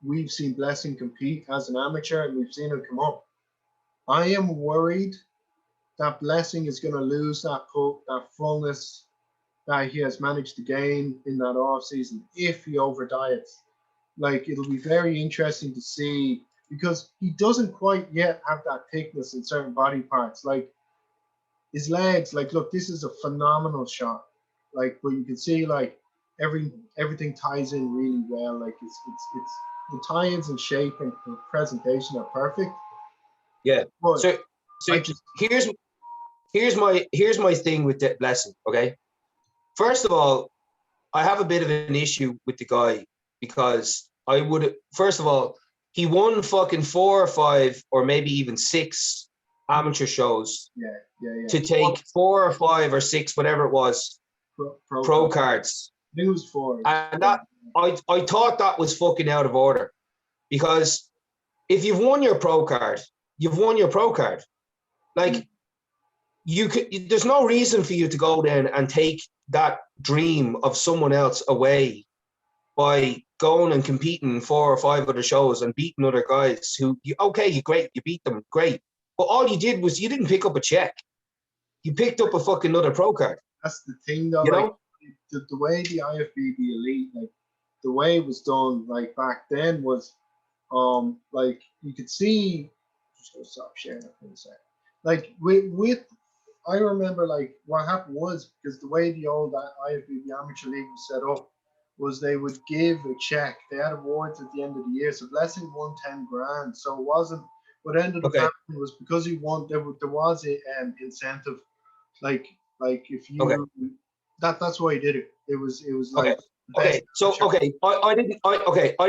we've seen Blessing compete as an amateur and we've seen him come up, I am worried that Blessing is going to lose that fullness that he has managed to gain in that off season if he over diets. Like, it'll be very interesting to see because he doesn't quite yet have that thickness in certain body parts. Like his legs, like, look, this is a phenomenal shot. Like, but you can see like everything ties in really well. Like it's the tie-ins and shape and presentation are perfect. Yeah. But so here's my thing with that Blessing. Okay. First of all, I have a bit of an issue with the guy because first of all, he won fucking 4 or 5 or maybe even 6 amateur shows. Yeah. To take 4 or 5 or 6, whatever it was, pro cards. I think it was 4. And that I thought that was fucking out of order because if you've won your pro card, you've won your pro card. Like there's no reason for you to go then and take that dream of someone else away by going and competing in 4 or 5 other shows and beating other guys who you beat them, great. But all you did was you didn't pick up a check. You picked up a fucking another pro card. That's the thing, though. You like, know? The way the IFBB Elite, like the way it was done, like back then was, like you could see. Just gonna stop sharing it for a second. Like I remember like what happened was because the way the old IFBB Amateur League was set up was they would give a check. They had awards at the end of the year. So Blessing won 10 grand. So it wasn't. What ended up happening was because he won, there was a incentive. Like if you that's why he did it. It was like I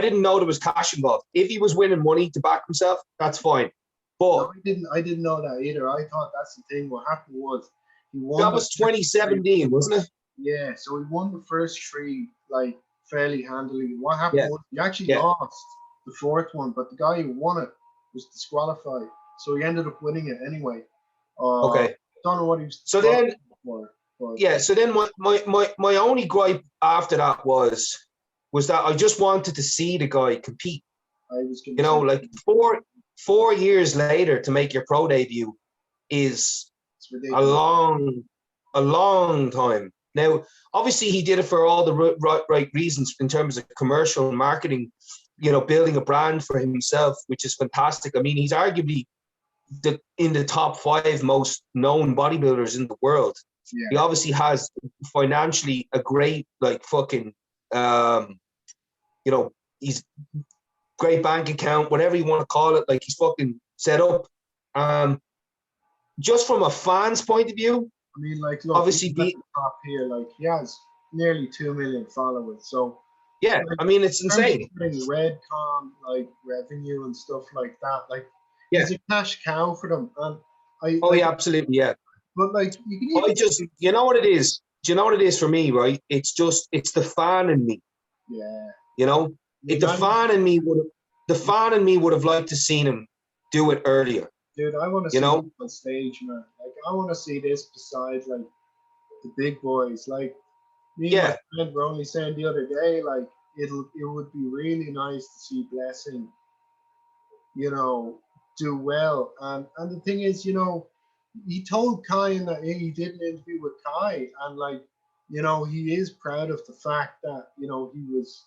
didn't know there was cash involved. If he was winning money to back himself, that's fine. But no, I didn't know that either. I thought that's the thing. What happened was he won. That was 2017, wasn't it? Yeah, so he won the first 3 like fairly handily. What happened was he actually lost the 4th one, but the guy who won it was disqualified. so he ended up winning it anyway. Okay. Don't know what he was So then, for, but yeah. So then, my only gripe after that was that I just wanted to see the guy compete. I was You know, like 4 years later to make your pro debut is a long time. Now, obviously, he did it for all the right reasons in terms of commercial marketing, you know, building a brand for himself, which is fantastic. I mean, he's arguably in the top 5 most known bodybuilders in the world. Yeah. He obviously has financially a great, like, fucking, you know, he's great bank account, whatever you want to call it. Like, he's fucking set up. Just from a fan's point of view, I mean, like, look, obviously, top here, like, he has nearly 2 million followers. So, yeah, like, I mean, it's insane. Redcon, like, revenue and stuff like that. Like, Yeah. he's a cash cow for them. And yeah, absolutely, yeah. But, like, you can even you know what it is? Do you know what it is for me, right? It's the fan in me. Yeah. You know, the fan in me would have liked to seen him do it earlier. Dude, I want to see him on stage, man. Like, I want to see this beside, like, the big boys. Like, me and my friend were only saying the other day, like, it would be really nice to see Blessing, you know, do well. And the thing is, you know, he told Kai in that he did an interview with Kai, and, like, you know, he is proud of the fact that, you know, he was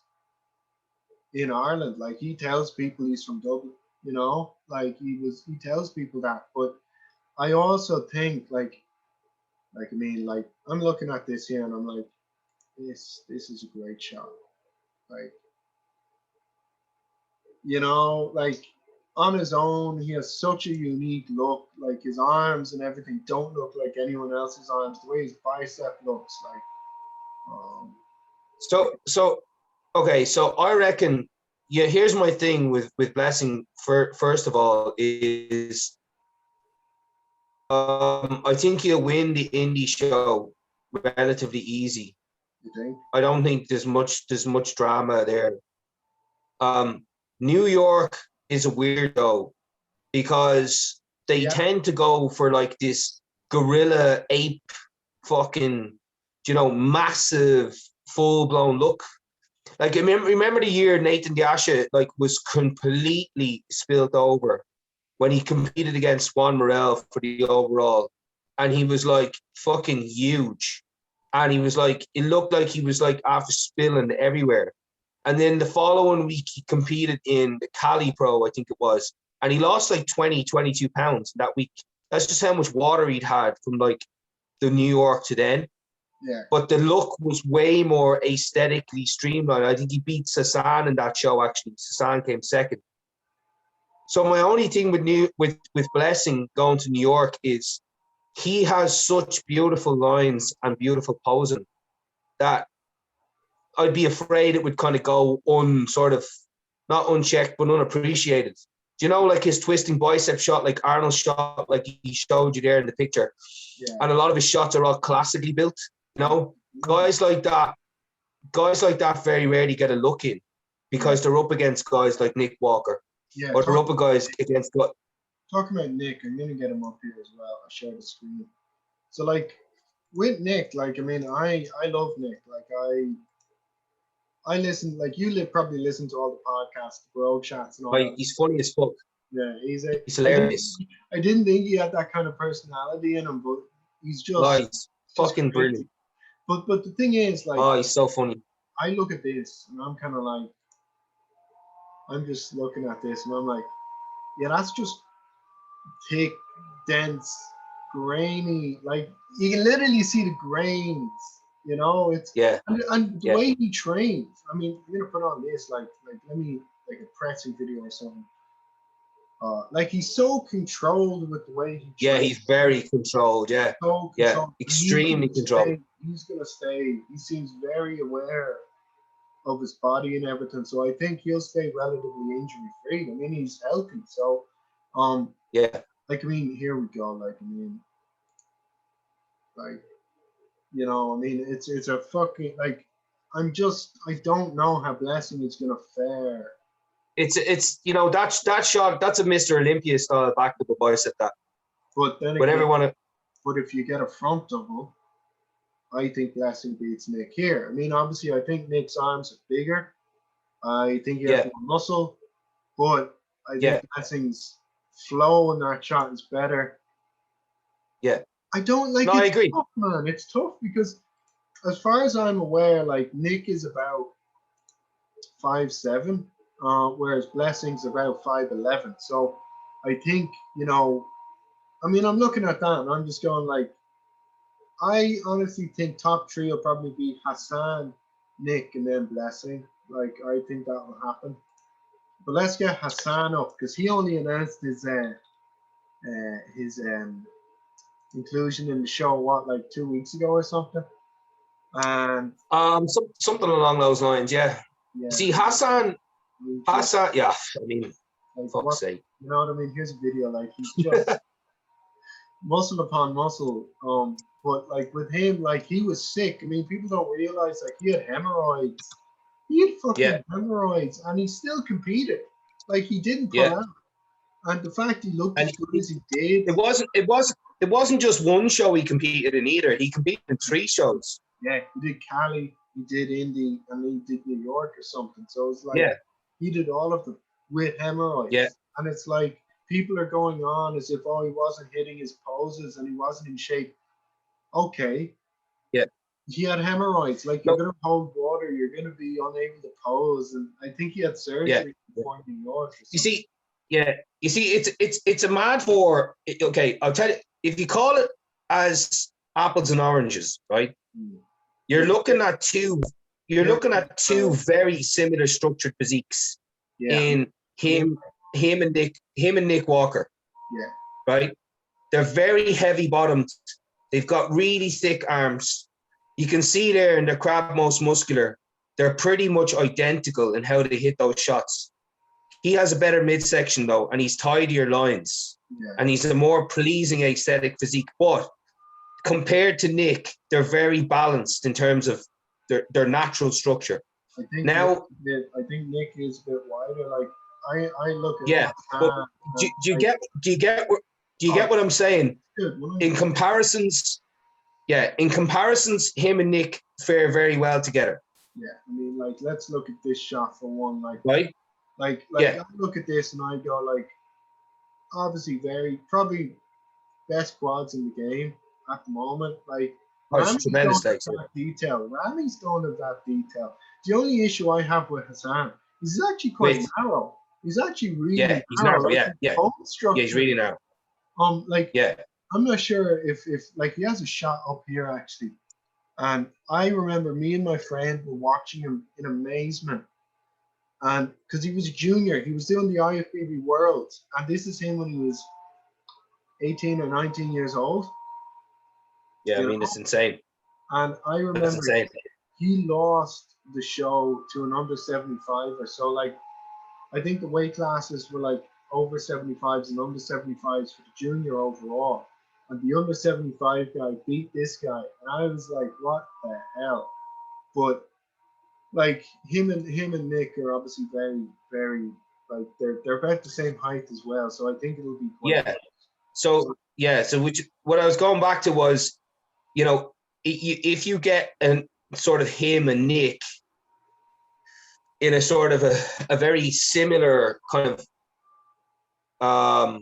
in Ireland. Like, he tells people he's from Dublin, you know, like, he tells people that. But I also think, like, I mean, like, I'm looking at this here and I'm like, this is a great shot. Like, you know, like, on his own, he has such a unique look. Like, his arms and everything don't look like anyone else's arms. The way his bicep looks, like, So okay, so I reckon, yeah, here's my thing with Blessing. First of all, is I think he'll win the indie show relatively easy. You think? I don't think there's much drama there. New York is a weirdo because they tend to go for, like, this gorilla ape fucking, you know, massive full-blown look. Like, remember the year Nathan Diasha, like, was completely spilled over when he competed against Juan Morel for the overall, and he was, like, fucking huge, and he was, like, it looked like he was, like, after spilling everywhere. And then the following week he competed in the Cali Pro, I think it was, and he lost like 22 pounds that week. That's just how much water he'd had from, like, the New York to then. Yeah. But the look was way more aesthetically streamlined. I think he beat Sasan in that show, actually. Sasan came second. So my only thing with Blessing going to New York is he has such beautiful lines and beautiful posing that I'd be afraid it would kind of go not unchecked, but unappreciated. Do you know, like, his twisting bicep shot, like Arnold shot, like he showed you there in the picture? Yeah. And a lot of his shots are all classically built. You know, guys like that very rarely get a look in because they're up against guys like Nick Walker. Yeah. Or they're up against. Talking about Nick, I'm gonna get him up here as well. I'll share the screen. So, like, with Nick, like, I mean, I love Nick. Like, I listen, like, you probably listen to all the podcasts, the bro chats and all that. He's funny as fuck. Yeah, he's hilarious. I didn't think he had that kind of personality in him, but he's just fucking brilliant. But the thing is, like, he's so funny. I look at this and I'm kind of like, I'm just looking at this and I'm like, yeah, that's just thick, dense, grainy. Like, you can literally see the grains. You know, it's and the way he trains. I mean, I'm gonna put on this, like let me, like, a pressing video or something. Like, he's so controlled with the way he trains. Yeah, he's very controlled. Yeah, so controlled. Extremely controlled. He's gonna stay. He seems very aware of his body and everything. So I think he'll stay relatively injury free. I mean, he's healthy. So, like, I mean, here we go. Like, I mean, like, you know, I mean, it's a fucking, like, I don't know how Blessing is gonna fare it's you know, that shot, that's a Mr. Olympia style back to the bicep. That But then whatever again, want to. but if you get a front double, I think Blessing beats Nick here. I mean, obviously, I think Nick's arms are bigger. I think he has Yeah, more muscle, but I yeah, think Blessing's flow in that shot is better. yeah. I don't like No, I it's agree. tough, man. It's tough because, as far as I'm aware, like Nick is about 5'7", whereas Blessing's about 5'11". So I think, I mean, I'm looking at that and I'm just going like, I honestly think top three will probably be Hassan, Nick, and then Blessing. Like, I think that will happen. But let's get Hassan up because he only announced his inclusion in the show like 2 weeks ago or something. And Something along those lines. Yeah. yeah, See, Hassan. Yeah. I mean, like, fuck's sake. you know what I mean? Here's a video like he's just muscle upon muscle. But like with him, like he was sick. I mean, people don't realize like he had hemorrhoids. He had fucking hemorrhoids, and he still competed. Like he didn't pull out. And the fact he looked as good as he did. It wasn't just one show he competed in either. He competed in 3 shows. Yeah, he did Cali, he did Indy, and he did New York or something. So it's like he did all of them with hemorrhoids. Yeah. And it's like people are going on as if, he wasn't hitting his poses and he wasn't in shape. Okay. Yeah. He had hemorrhoids. Like you're gonna hold water, you're gonna be unable to pose. And I think he had surgery before New York. You see, it's a mad for okay, I'll tell you, if you call it as apples and oranges, right? You're looking at two very similar structured physiques in him and Nick Walker. Yeah. Right? They're very heavy bottomed. They've got really thick arms. You can see there in their crab most muscular, they're pretty much identical in how they hit those shots. He has a better midsection though, and he's tidier lines. Yeah. And he's a more pleasing aesthetic physique. But compared to Nick, they're very balanced in terms of their natural structure. I think Nick is a bit wider. Like I look at but do you get what I'm saying? In comparisons, him and Nick fare very well together. Yeah, I mean, like let's look at this shot for one. Like, right? Like I look at this and I go like, obviously probably best quads in the game at the moment. Like tremendous detail. Rami's don't have that detail. The only issue I have with Hassan, he's actually quite narrow. He's actually really narrow. Like, he's really narrow. I'm not sure if like he has a shot up here actually, and I remember me and my friend were watching him in amazement. And because he was a junior, he was doing the IFBB Worlds, and this is him when he was 18 or 19 years old. Yeah, I mean, it's insane. And I remember he lost the show to an under 75 or so. Like, I think the weight classes were like over 75s and under 75s for the junior overall. And the under 75 guy beat this guy. And I was like, what the hell? But like him and Nick are obviously very, very like they're about the same height as well. So I think it'll be quite So what I was going back to was, if you get a sort of him and Nick in a sort of a very similar kind of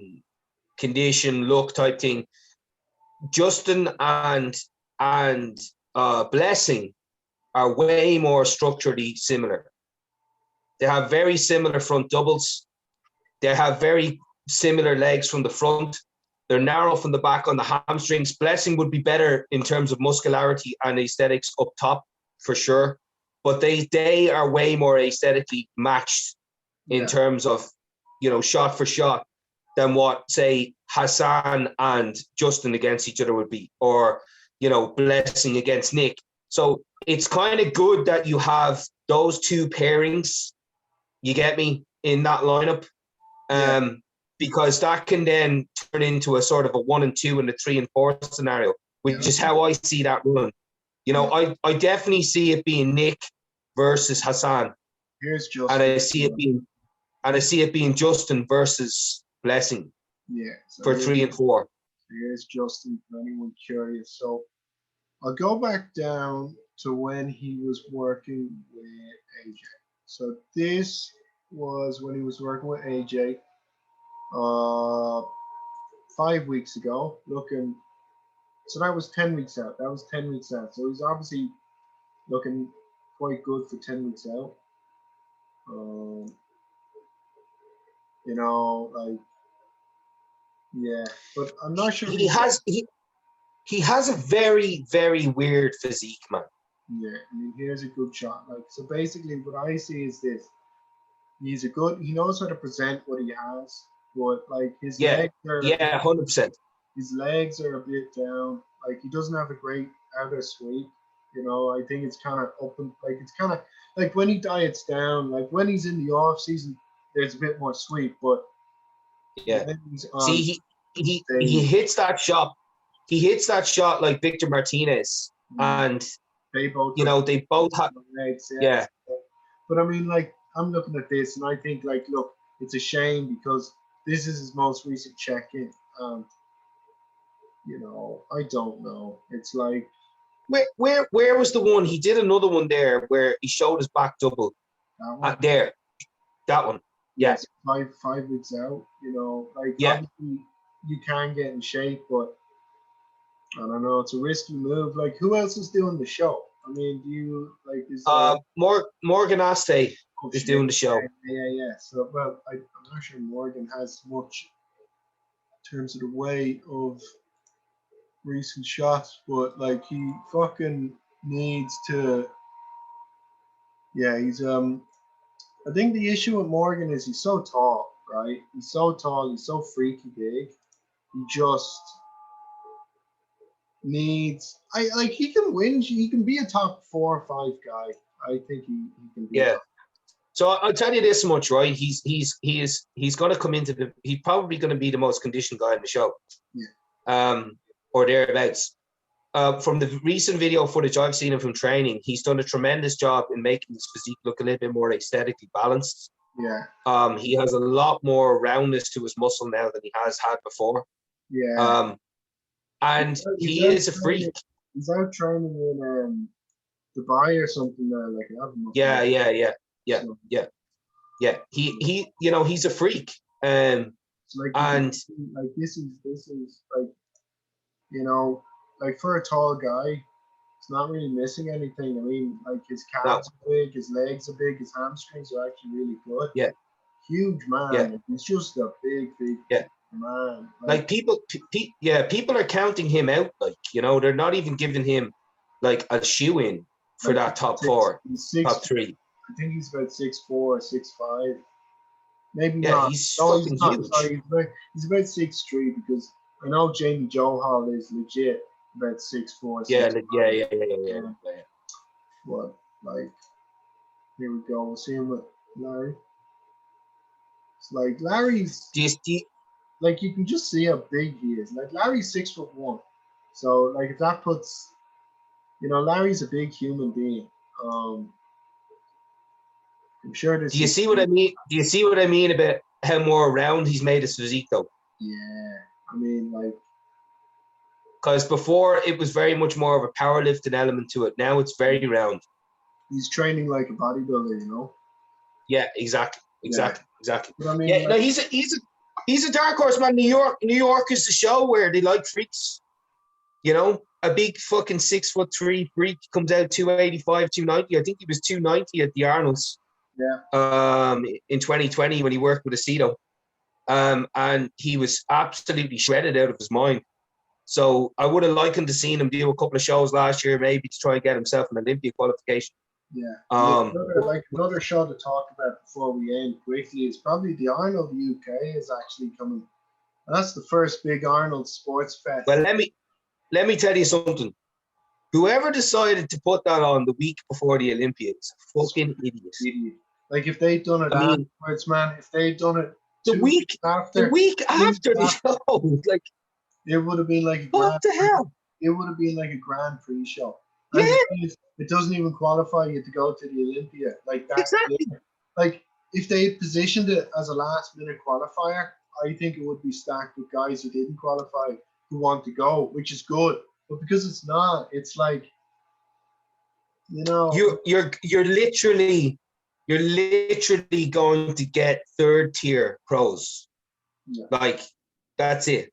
condition, look type thing, Justin and Blessing are way more structurally similar. They have very similar front doubles. They have very similar legs from the front. They're narrow from the back on the hamstrings. Blessing would be better in terms of muscularity and aesthetics up top, for sure. But they are way more aesthetically matched in terms of, shot for shot than what, say, Hassan and Justin against each other would be, or, Blessing against Nick. So it's kind of good that you have those two pairings, you get me, in that lineup. Because that can then turn into a sort of a 1 and 2 and a 3 and 4 scenario, which is how I see that run. I definitely see it being Nick versus Hassan. Here's Justin. And I see it being And I see it being Justin versus Blessing So for 3 and 4. Here's Justin for anyone curious. So I'll go back down to when he was working with AJ. So this was when he was working with AJ 5 weeks ago. So that was 10 weeks out. So he's obviously looking quite good for 10 weeks out. But I'm not sure. He has a very, very weird physique, man. Yeah, I mean, here's a good shot. So basically what I see is this. He knows how to present what he has, but his legs are 100%. His legs are a bit down. He doesn't have a great outer sweep. I think it's kind of open. It's kind of when he diets down, when he's in the off season, there's a bit more sweep, but see, he hits that shot. He hits that shot like Victor Martinez, and they both have legs. Yeah. But I mean, I'm looking at this and I think, look, it's a shame because this is his most recent check-in. I don't know. It's where was the one? He did another one there where he showed his back double. That one. Yeah. 5 weeks out. Obviously you can get in shape, but I don't know. It's a risky move. Who else is doing the show? I mean, do you Morgan Aste is doing the show. Yeah. So, well, I'm not sure Morgan has much in terms of the way of recent shots, but he fucking needs to. Yeah, he's I think the issue with Morgan is he's so tall, right? He's so tall. He's so freaky big. He just needs. He can win. He can be a top 4 or 5 guy. I think he can be. Yeah. So I'll tell you this much, right? He's going to come into he's probably going to be the most conditioned guy in the show. Yeah. Or thereabouts. From the recent video footage I've seen him from training, he's done a tremendous job in making his physique look a little bit more aesthetically balanced. Yeah. He has a lot more roundness to his muscle now than he has had before. Yeah. And he is a freak. He's out training in Dubai or something there, Yeah. He he's a freak. And this is for a tall guy, it's not really missing anything. I mean, his calves are big, his legs are big, his hamstrings are actually really good. Yeah. Huge man. Yeah. He's just a big man. People are counting him out. They're not even giving him a shoe in for that top 4, top 3. I think he's about 6'4", 6'5". Maybe not. Yeah, he's fucking huge. Sorry, he's about 6'3", because I know Jamie Johal is legit about 6'4". Yeah. But here we go. We'll see him with Larry. It's Larry's. You can just see how big he is. Larry's 6'1". So if that puts, Larry's a big human being. I'm sure there's. Do you see what I mean? Do you see what I mean about how more round he's made his physique though? Yeah, I mean because before it was very much more of a powerlifting element to it. Now it's very round. He's training like a bodybuilder, Yeah, exactly. But I mean, yeah, no, he's a dark horse, man. New York is the show where they like freaks. A big fucking 6'3" freak comes out 285, 290. I think he was 290 at the Arnold's. Yeah. In 2020 when he worked with Aceto. And he was absolutely shredded out of his mind. So I would have likened to seeing him do a couple of shows last year, maybe to try and get himself an Olympia qualification. Yeah. Another show to talk about before we end quickly is probably the Arnold UK is actually coming. And that's the first big Arnold sports fest. Well, let me tell you something. Whoever decided to put that on the week before the Olympics, fucking idiot. If they'd done it afterwards, man, if they'd done it the week after the show, it would have been what the hell? It would have been like a Grand Prix show. Yeah. It doesn't even qualify you to go to the Olympia. That's exactly. if they had positioned it as a last minute qualifier, I think it would be stacked with guys who didn't qualify who want to go, which is good. But because it's not, it's like, you know, you're literally going to get third tier pros. yeah. Like, that's it.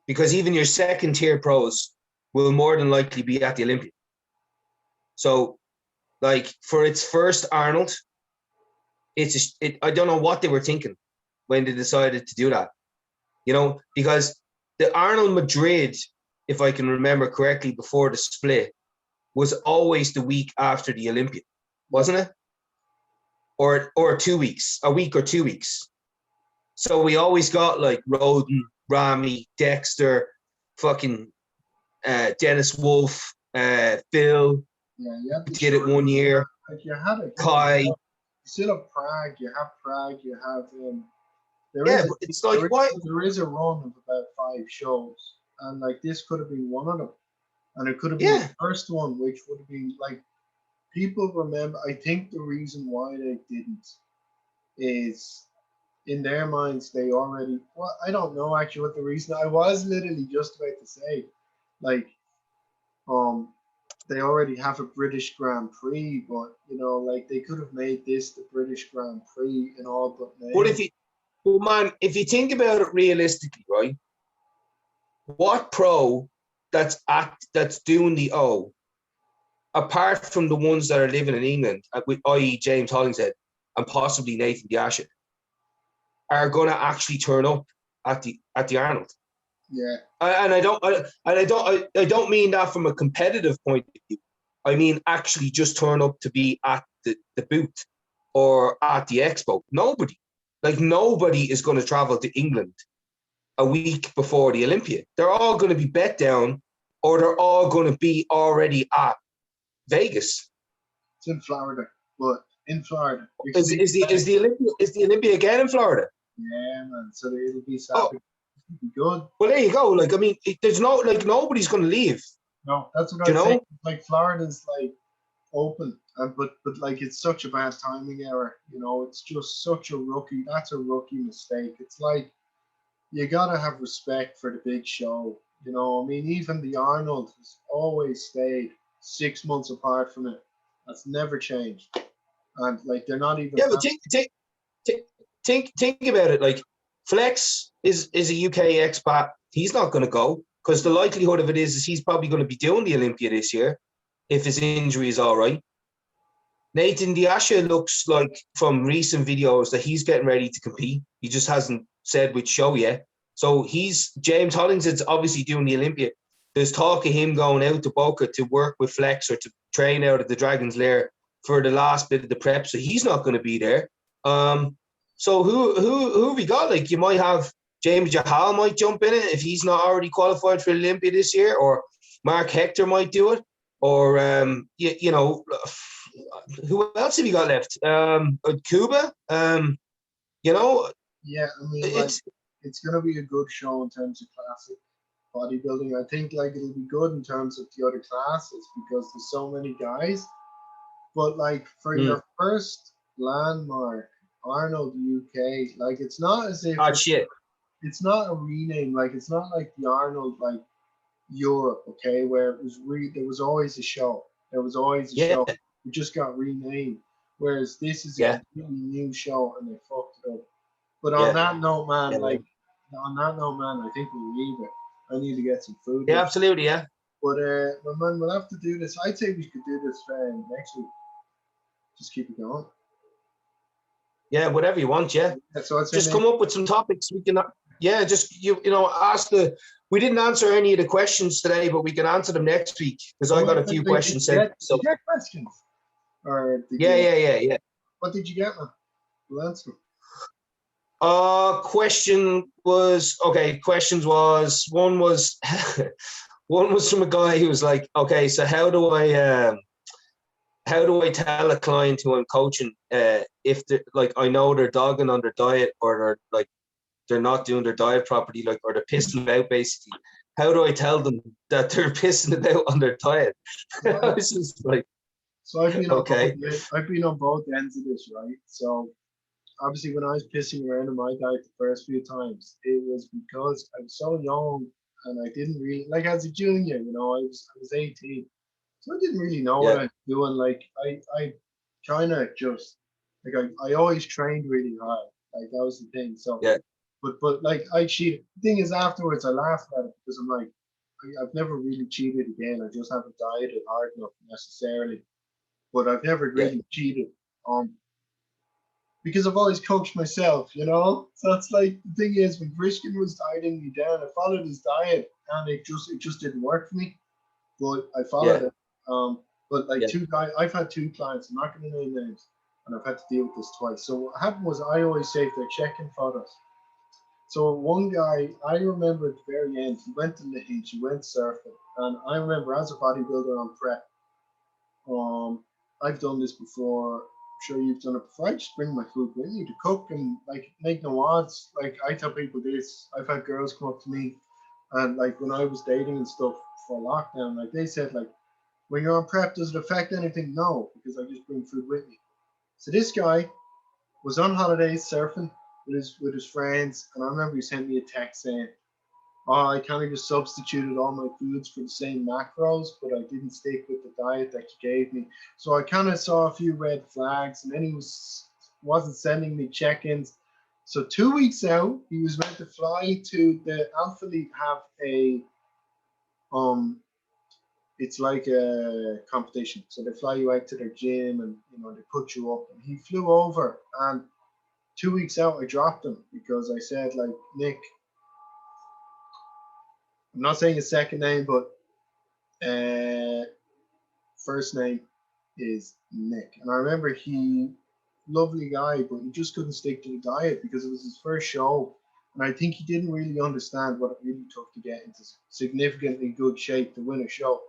Because even your second tier pros will more than likely be at the Olympia. So, like, for its first Arnold, I don't know what they were thinking when they decided to do that. You know, because the Arnold Madrid, if I can remember correctly, before the split, was always the week after the Olympia, wasn't it? Or 2 weeks, a week or 2 weeks. So we always got like Roden, Rami, Dexter, fucking Dennis Wolf, Phil. Yeah, did it 1 year. Like you had it. Kai. You still have Prague. You have Prague. You have But it's like why? There is a run of about 5 shows, and like this could have been one of them, and it could have been the first one, which would have been like people remember. I think the reason why they didn't is in their minds they already. Well, I don't know actually what the reason. I was literally just about to say, like, they already have a British Grand Prix, but you know, like they could have made this the British Grand Prix and all but name. But if you think about it realistically, right? What pro that's doing the O, apart from the ones that are living in England, i.e. James Hollingshead and possibly Nathan Diasha, are going to actually turn up at the Arnold? Yeah. And I don't mean that from a competitive point of view. I mean actually just turn up to be at the booth or at the expo. Nobody is going to travel to England a week before the Olympia. They're all going to be bet down, or they're all going to be already at Vegas. It's in Florida, but in Florida. Is the Olympia again in Florida? Yeah, man. So it'll be Saturday. It'll be good. Well, there you go. Like, I mean, there's no, like, nobody's going to leave. No, that's what I'm saying. Like, Florida's like open, but like it's such a bad timing error. You know, it's just such a rookie. That's a rookie mistake. It's like you gotta have respect for the big show. You know, I mean, even the Arnold has always stayed 6 months apart from it. That's never changed. And like they're not even. Yeah, but think about it. Like, Flex is a UK expat. He's not going to go because the likelihood of it is he's probably going to be doing the Olympia this year if his injury is all right. Nathan Diasha looks like from recent videos that he's getting ready to compete. He just hasn't said which show yet. So James Hollingshead's obviously doing the Olympia. There's talk of him going out to Boca to work with Flex or to train out at the Dragon's Lair for the last bit of the prep. So he's not going to be there. So who have we got? Like, you might have James Jahal might jump in it if he's not already qualified for Olympia this year, or Mark Hector might do it, or you know, who else have you got left? Cuba, you know. Yeah, I mean, it's going to be a good show in terms of classic bodybuilding. I think like it'll be good in terms of the other classes because there's so many guys. But like for your first landmark, Arnold UK, like it's not as if it's not a rename. Like it's not like the Arnold like Europe, okay, where it was there was always a show. There was always a show. It just got renamed. Whereas this is a completely new show and they fucked it up. But on that note, man, I think we'll leave it. I need to get some food. Yeah, absolutely, yeah. But man, we'll have to do this. I'd say we could do this next week. Just keep it going. Yeah, whatever you want, yeah. So just come up with some topics we can. Yeah, just you know, ask the. We didn't answer any of the questions today, but we can answer them next week because I got a few questions. Did you get questions? Or yeah. What did you get, man? We'll answer. Questions was one was one was from a guy who was like, okay, so how do I tell a client who I'm coaching if they're like, I know they're dogging on their diet or they're not doing their diet properly, like, or they're pissing about basically. How do I tell them that they're pissing about on their diet? I was just like, so I've been on both ends of this, right? So obviously when I was pissing around in my diet the first few times, it was because I was so young and I didn't really like as a junior, I was 18. So I didn't really know what Yeah, I was doing. Like I kind of just like I always trained really hard. Like that was the thing. So yeah, but like I cheated. The thing is afterwards I laughed at it because I'm like I've never really cheated again. I just haven't dieted hard enough necessarily. But I've never yeah, really cheated. Because I've always coached myself. So it's like the thing is when Christian was dieting me down, I followed his diet and it just didn't work for me. But I yeah, followed it. But like yeah, two guys, I've had two clients. I'm not going to name names, and I've had to deal with this twice. So what happened was I always saved their check-in photos. So one guy, I remember at the very end, he went to Lichtenstein, he went surfing, and I remember as a bodybuilder on prep, I've done this before. I'm sure you've done it before. I just bring my food with me to cook and like make no odds. Like I tell people this. I've had girls come up to me, and like when I was dating and stuff for lockdown, like they said like when you're on prep, does it affect anything? No, because I just bring food with me. So this guy was on holidays surfing with his friends, and I remember he sent me a text saying, "Oh, I kind of just substituted all my foods for the same macros, but I didn't stick with the diet that you gave me." So I kind of saw a few red flags, and then he wasn't sending me check-ins. So 2 weeks out, he was meant to fly to the Alpha League, have a um it's like a competition. So they fly you out to their gym and they put you up. And he flew over, and 2 weeks out I dropped him because I said like Nick, I'm not saying his second name, but first name is Nick. And I remember he lovely guy, but he just couldn't stick to the diet because it was his first show. And I think he didn't really understand what it really took to get into significantly good shape to win a show.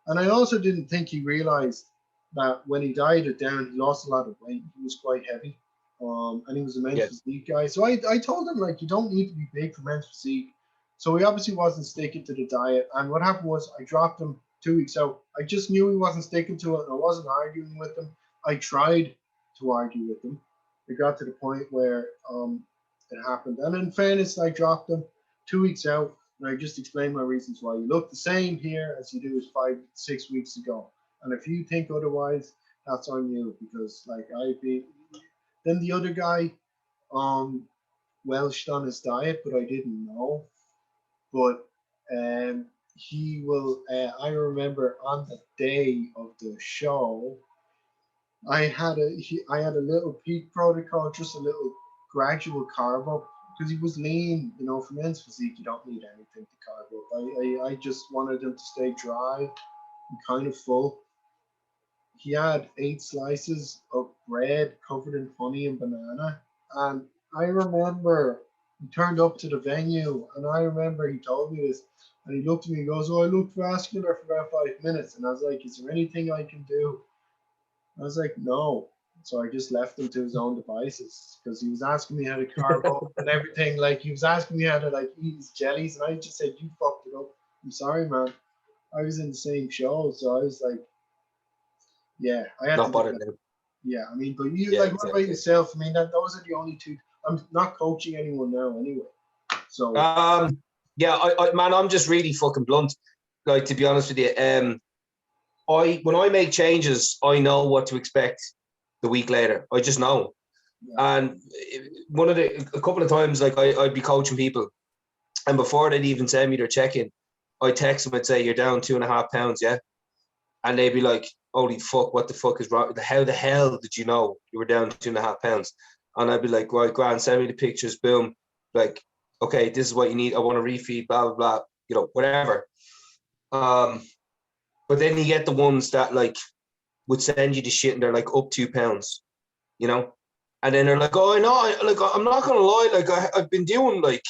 And I also didn't think he realized that when he dieted down, he lost a lot of weight. He was quite heavy. And he was a men's yeah, physique guy. So I told him, like, you don't need to be big for men's physique. So he obviously wasn't sticking to the diet. And what happened was I dropped him 2 weeks out. I just knew he wasn't sticking to it, and I wasn't arguing with him. I tried to argue with him. It got to the point where it happened. And in fairness, I dropped him 2 weeks out, and I just explained my reasons why. You look the same here as you do as 5, 6 weeks ago. And if you think otherwise, that's on you because like I be then the other guy welshed on his diet, but I didn't know. But he will I remember on the day of the show I had a little peak protocol, just a little gradual carb up because he was lean. For men's physique, you don't need anything to carb up. I just wanted him to stay dry and kind of full. He had 8 slices of bread covered in honey and banana. And I remember he turned up to the venue, and I remember he told me this. And he looked at me and goes, "Oh, I looked vascular for about 5 minutes." And I was like, "Is there anything I can do?" I was like, "No." So I just left him to his own devices because he was asking me how to carb up and everything. Like he was asking me how to like eat his jellies, and I just said, "You fucked it up. I'm sorry, man." I was in the same show, so I was like, "Yeah, I had to not do bothered that." now. Yeah, I mean, but you Yeah, like, what about exactly. yourself? I mean, those are the only two. I'm not coaching anyone now, anyway. So Yeah, man, I'm just really fucking blunt. Like, to be honest with you, when I make changes, I know what to expect the week later. I just know. yeah, And a couple of times, like I'd be coaching people, and before they'd even send me their check-in, I text them and say, "You're down 2.5 pounds, yeah," and they'd be like, "Holy fuck, what the fuck is wrong? How the hell did you know you were down 2.5 pounds?" And I'd be like, "Right, grand, send me the pictures, boom, like, okay, this is what you need. I want to refeed, blah blah blah, whatever." Um, but then you get the ones that like would send you the shit and they're like up 2 pounds, you know, and then they're like, "Oh, I'm not gonna lie, like I've been doing like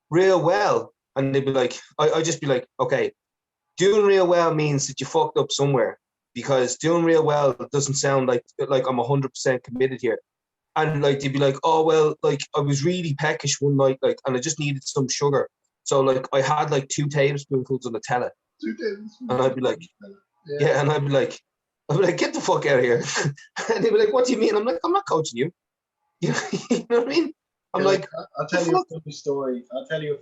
real well," and they'd be like, I just be like, "Okay, doing real well means that you fucked up somewhere, because doing real well doesn't sound like I'm 100% committed here." And like they'd be like, "Oh well, like I was really peckish one night, like, and I just needed some sugar, so like I had like 2 tablespoonfuls of Nutella," 2 days. and I'd be like, Yeah, "Yeah," and I'd be like, "Get the fuck out of here," and they'd be like, "What do you mean?" I'm like, "I'm not coaching you. You know what I mean? I'm Yeah, like, I'll tell you a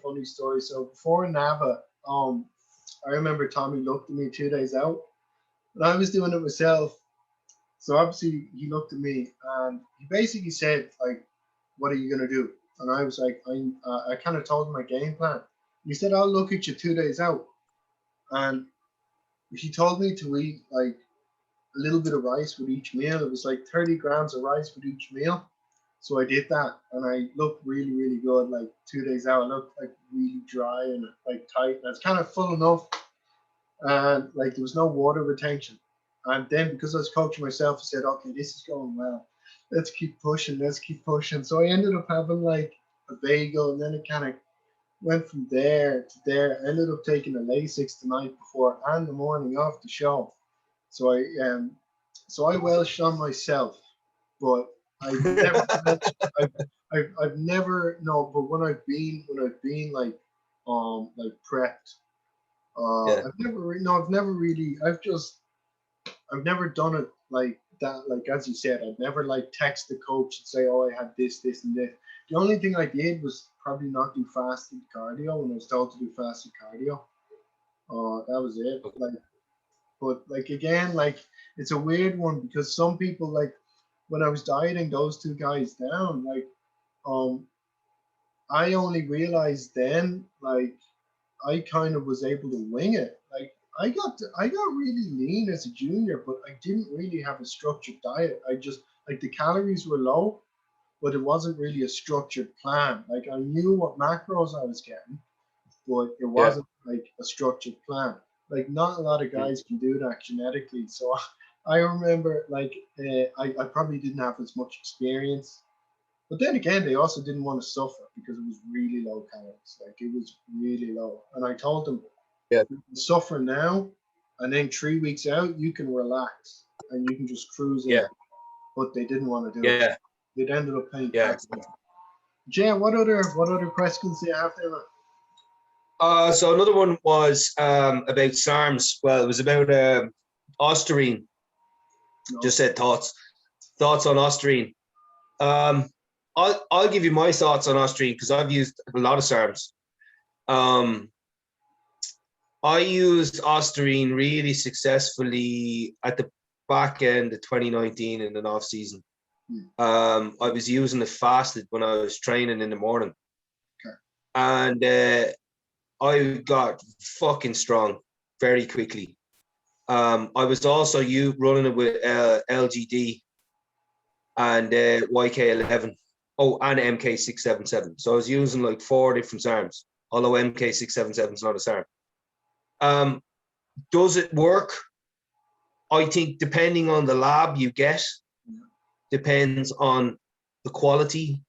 funny story. So before Nava, I remember Tommy looked at me 2 days out, and I was doing it myself. So obviously he looked at me and he basically said like, "What are you gonna do?" And I was like, I kind of told him my game plan. He said, "I'll look at you 2 days out," and he told me to eat like a little bit of rice with each meal. It was like 30 grams of rice with each meal. So I did that, and I looked really, really good. Like 2 days out, I looked like really dry and like tight. And I was kind of full enough, and like there was no water retention. And then because I was coaching myself, I said, "Okay, this is going well. Let's keep pushing. Let's keep pushing." So I ended up having like a bagel, and then it kind of went from there to there. I ended up taking a Lasix the night before and the morning of the show. So I Welsh on myself, but I've never Welsh. I've never no. But when I've been like prepped, yeah, I've never really. I've never done it like that. Like as you said, I've never like text the coach and say, "Oh, I had this, and this." The only thing I did was probably not do fasted cardio when I was told to do fasted cardio. That was it. okay. Like, but like again, like it's a weird one because some people like when I was dieting those two guys down, like um, I only realized then like I kind of was able to wing it. Like I got really lean as a junior, but I didn't really have a structured diet. I just like the calories were low, but it wasn't really a structured plan. Like I knew what macros I was getting, but it Yeah. wasn't like a structured plan. Like not a lot of Mm. guys can do that genetically. So I remember like I probably didn't have as much experience. But then again, they also didn't want to suffer because it was really low calories. Like it was really low. And I told them, Yeah. you can suffer now, and then 3 weeks out, you can relax and you can just cruise in. Yeah. But they didn't want to do it. Yeah. It ended up paying Yeah. tax. Jay, what other questions do you have there? So another one was about SARMs. Well, it was about Osterine. No. Just said thoughts on Osterine. Um, I'll give you my thoughts on Osterine because I've used a lot of SARMs. I used Osterine really successfully at the back end of 2019 in an off season. I was using it fasted when I was training in the morning, Okay. and I got fucking strong very quickly. I was also running it with LGD and YK11. Oh, and MK677. So I was using like 4 different SARMs, although MK677 is not a SARM. Does it work? I think depending on the lab you get, depends on the quality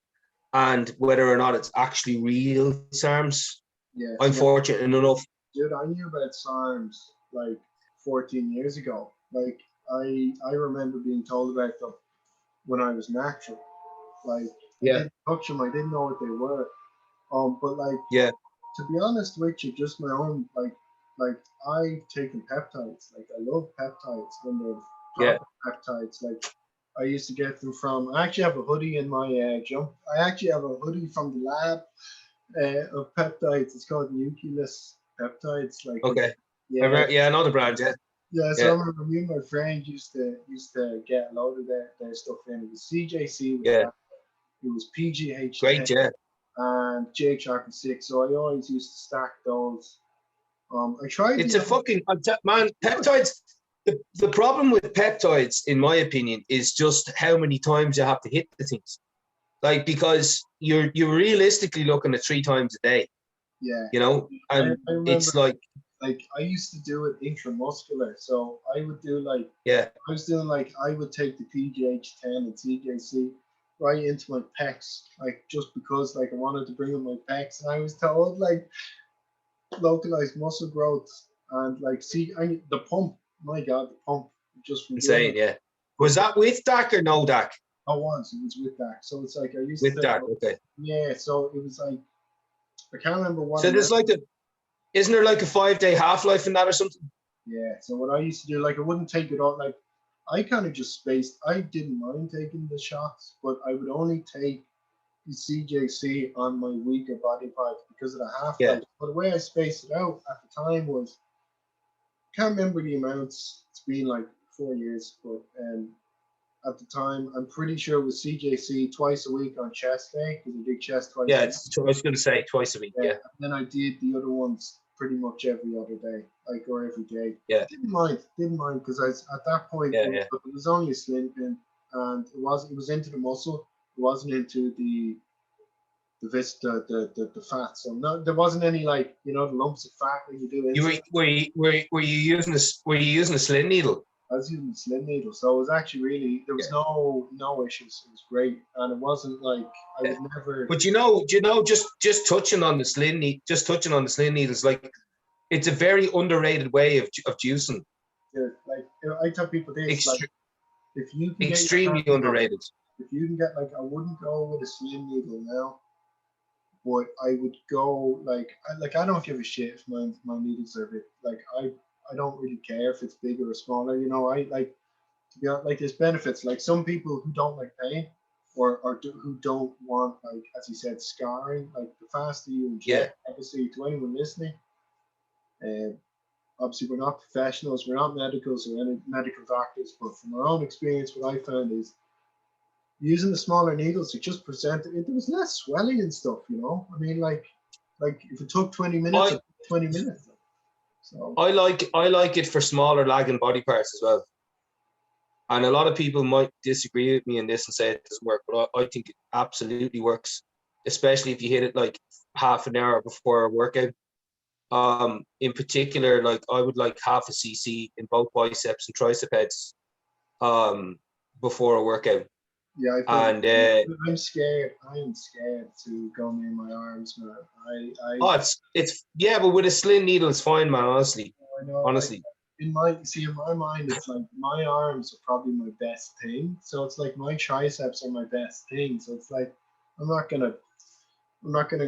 and whether or not it's actually real SARMs. Yeah. I'm fortunate enough. Dude, I knew about SARMs like 14 years ago. Like I remember being told about them when I was natural. Like I Yeah, didn't touch them. I didn't know what they were. But like yeah, to be honest with you, just my own like I've taken peptides. Like I love peptides when they're yeah. proper peptides. Like I used to get them from. I actually have a hoodie in my jump. I actually have a hoodie from the lab of peptides. It's called Nucleus peptides. Like Okay. yeah, Yeah, another brand. Yeah, yeah. So I yeah, remember me and my friend used to get a load of their stuff in. It was CJC with yeah. that. It was PGH10 Great. Yeah. and JHR6. So I always used to stack those. I tried It's the a fucking man. Peptides. The problem with peptides, in my opinion, is just how many times you have to hit the things. Like because you're realistically looking at 3 times a day, yeah. and I remember it's like like I used to do it intramuscular. So I would do like yeah, I was doing like I would take the PGH10 and TJC right into my pecs, like just because like I wanted to bring up my pecs, and I was told like localized muscle growth and like see the pump. My God, the pump just from doing insane. it. Yeah. But Was that with DAC or no DAC? I was it was with that. So it's like I used With to DAC. Okay. yeah. So it was like I can't remember what So amount. there's isn't there like a 5-day half life in that or something? Yeah. So what I used to do, like I wouldn't take it all. Like I kind of just spaced. I didn't mind taking the shots, but I would only take the CJC on my weaker body parts because of the half Yeah. life. But the way I spaced it out at the time was, can't remember the amounts. It's been like 4 years, but at the time, I'm pretty sure it was CJC twice a week on chest day because I did chest twice Yeah, a week. I was going to say twice a week. Yeah. And then I did the other ones pretty much every other day, like, or every day. Yeah. Didn't mind because I was, at that point, Yeah, it was only a slim pin, and it was into the muscle. It wasn't into the fat. So no, there wasn't any, like, the lumps of fat when you do You insulin. were you using a sling needle? I was using a slim needle, so it was actually really, there was no issues. It was great, and it wasn't like I was never. But just touching on the sling needles, like, it's a very underrated way of juicing. Like, I tell people this, like, if you can Extremely underrated. If you can get, like, I wouldn't go with a slim needle now, but I would go I don't give a shit if my needles are a bit, like, I don't really care if it's bigger or smaller. I like to be honest, like, there's benefits. Like, some people who don't like pain or who don't want, like, as you said, scarring. Like, the faster you inject, obviously, to anyone listening, and obviously we're not professionals, we're not medicals or any medical doctors, but from our own experience, what I found is using the smaller needles, it just presented, there was less swelling and stuff. I mean, like if it took 20 minutes, it took 20 minutes. So I like it for smaller lagging body parts as well. And a lot of people might disagree with me in this and say it doesn't work, but I think it absolutely works, especially if you hit it like half an hour before a workout. In particular, like, I would like half a cc in both biceps and tricep heads before a workout. Yeah, I'm scared. I am scared to go near my arms, man. It's but with a sling needle, it's fine, man. Honestly, I know. honestly. In my mind, it's like my arms are probably my best thing. So it's like my triceps are my best thing. So it's like I'm not gonna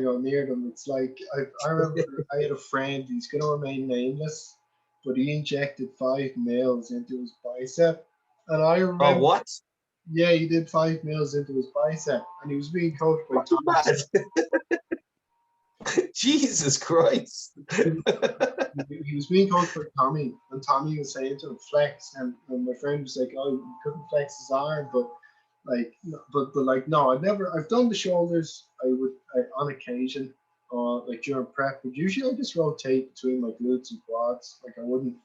go near them. It's like I remember I had a friend. He's gonna remain nameless, but he injected 5 mils into his bicep, and I remember. Oh, what? Yeah, he did 5 mils into his bicep, and he was being coached by Tommy. Jesus Christ. He was being coached by Tommy, and Tommy was saying to him, flex, and my friend was like, oh, he couldn't flex his arm, but no, I've done the shoulders. On occasion, like during prep, but usually I just rotate between my glutes and quads. Like, I wouldn't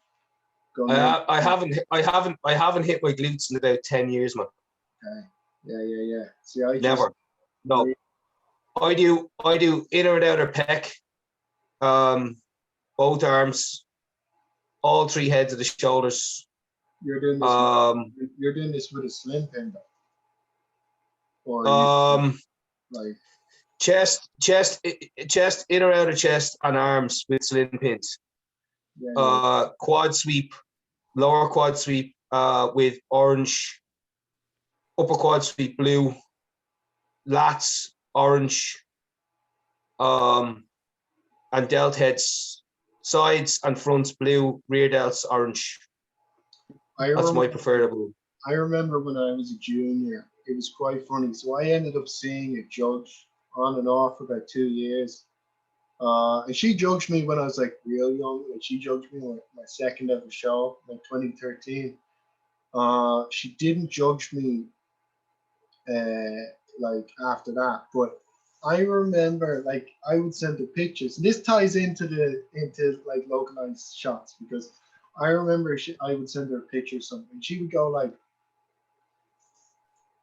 go. I haven't hit my glutes in about 10 years, man. Okay. Yeah. See, I never. No. I do inner and outer pec, both arms, all 3 heads of the shoulders. You're doing this with a slim pin, though. Or like chest, inner outer chest and arms with slim pins. Yeah. Quad sweep, lower quad sweep with orange, upper quad sweep blue, lats orange, and delt heads, sides and fronts blue, rear delts orange. That's my preferable. I remember when I was a junior, it was quite funny. So I ended up seeing a judge on and off for about 2 years. And she judged me when I was like real young. Like, she judged me like my second ever show, like 2013. She didn't judge me like after that, but I remember, like, I would send her pictures. And this ties into like localized shots, because I remember I would send her a picture or something. She would go like,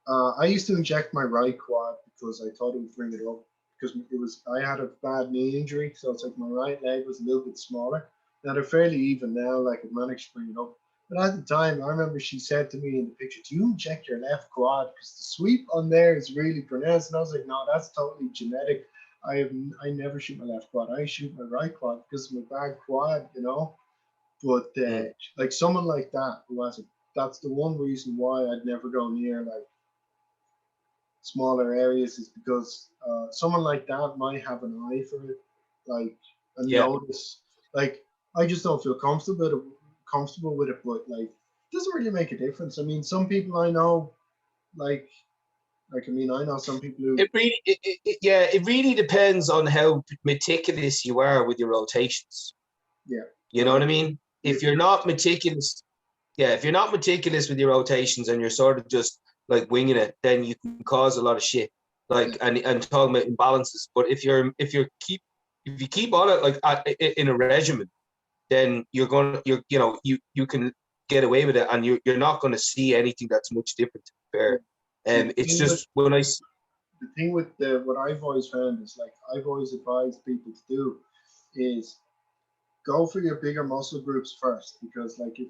I used to inject my right quad because I thought it would bring it up, because I had a bad knee injury, so it's like my right leg was a little bit smaller. Now they're fairly even now, like, I managed to bring it up. But at the time, I remember she said to me in the picture, do you inject your left quad? Because the sweep on there is really pronounced. And I was like, no, that's totally genetic. I never shoot my left quad. I shoot my right quad because of my bad quad, But like someone like that, that's the one reason why I'd never go near like smaller areas, is because someone like that might have an eye for it, like, and notice. Like, I just don't feel comfortable with it, but like, doesn't really make a difference. I mean, some people I know, like I mean, I know some people who. It really depends on how meticulous you are with your rotations. Yeah. You know what I mean? If you're not meticulous, if you're not meticulous with your rotations and you're sort of just like winging it, then you can cause a lot of shit. Like and talking about imbalances. But if you keep on it like in a regimen, then you can get away with it, and you're not going to see anything that's much different. Fair. And it's just when I. The thing with what I've always found is like I've always advised people to do is go for your bigger muscle groups first, because like if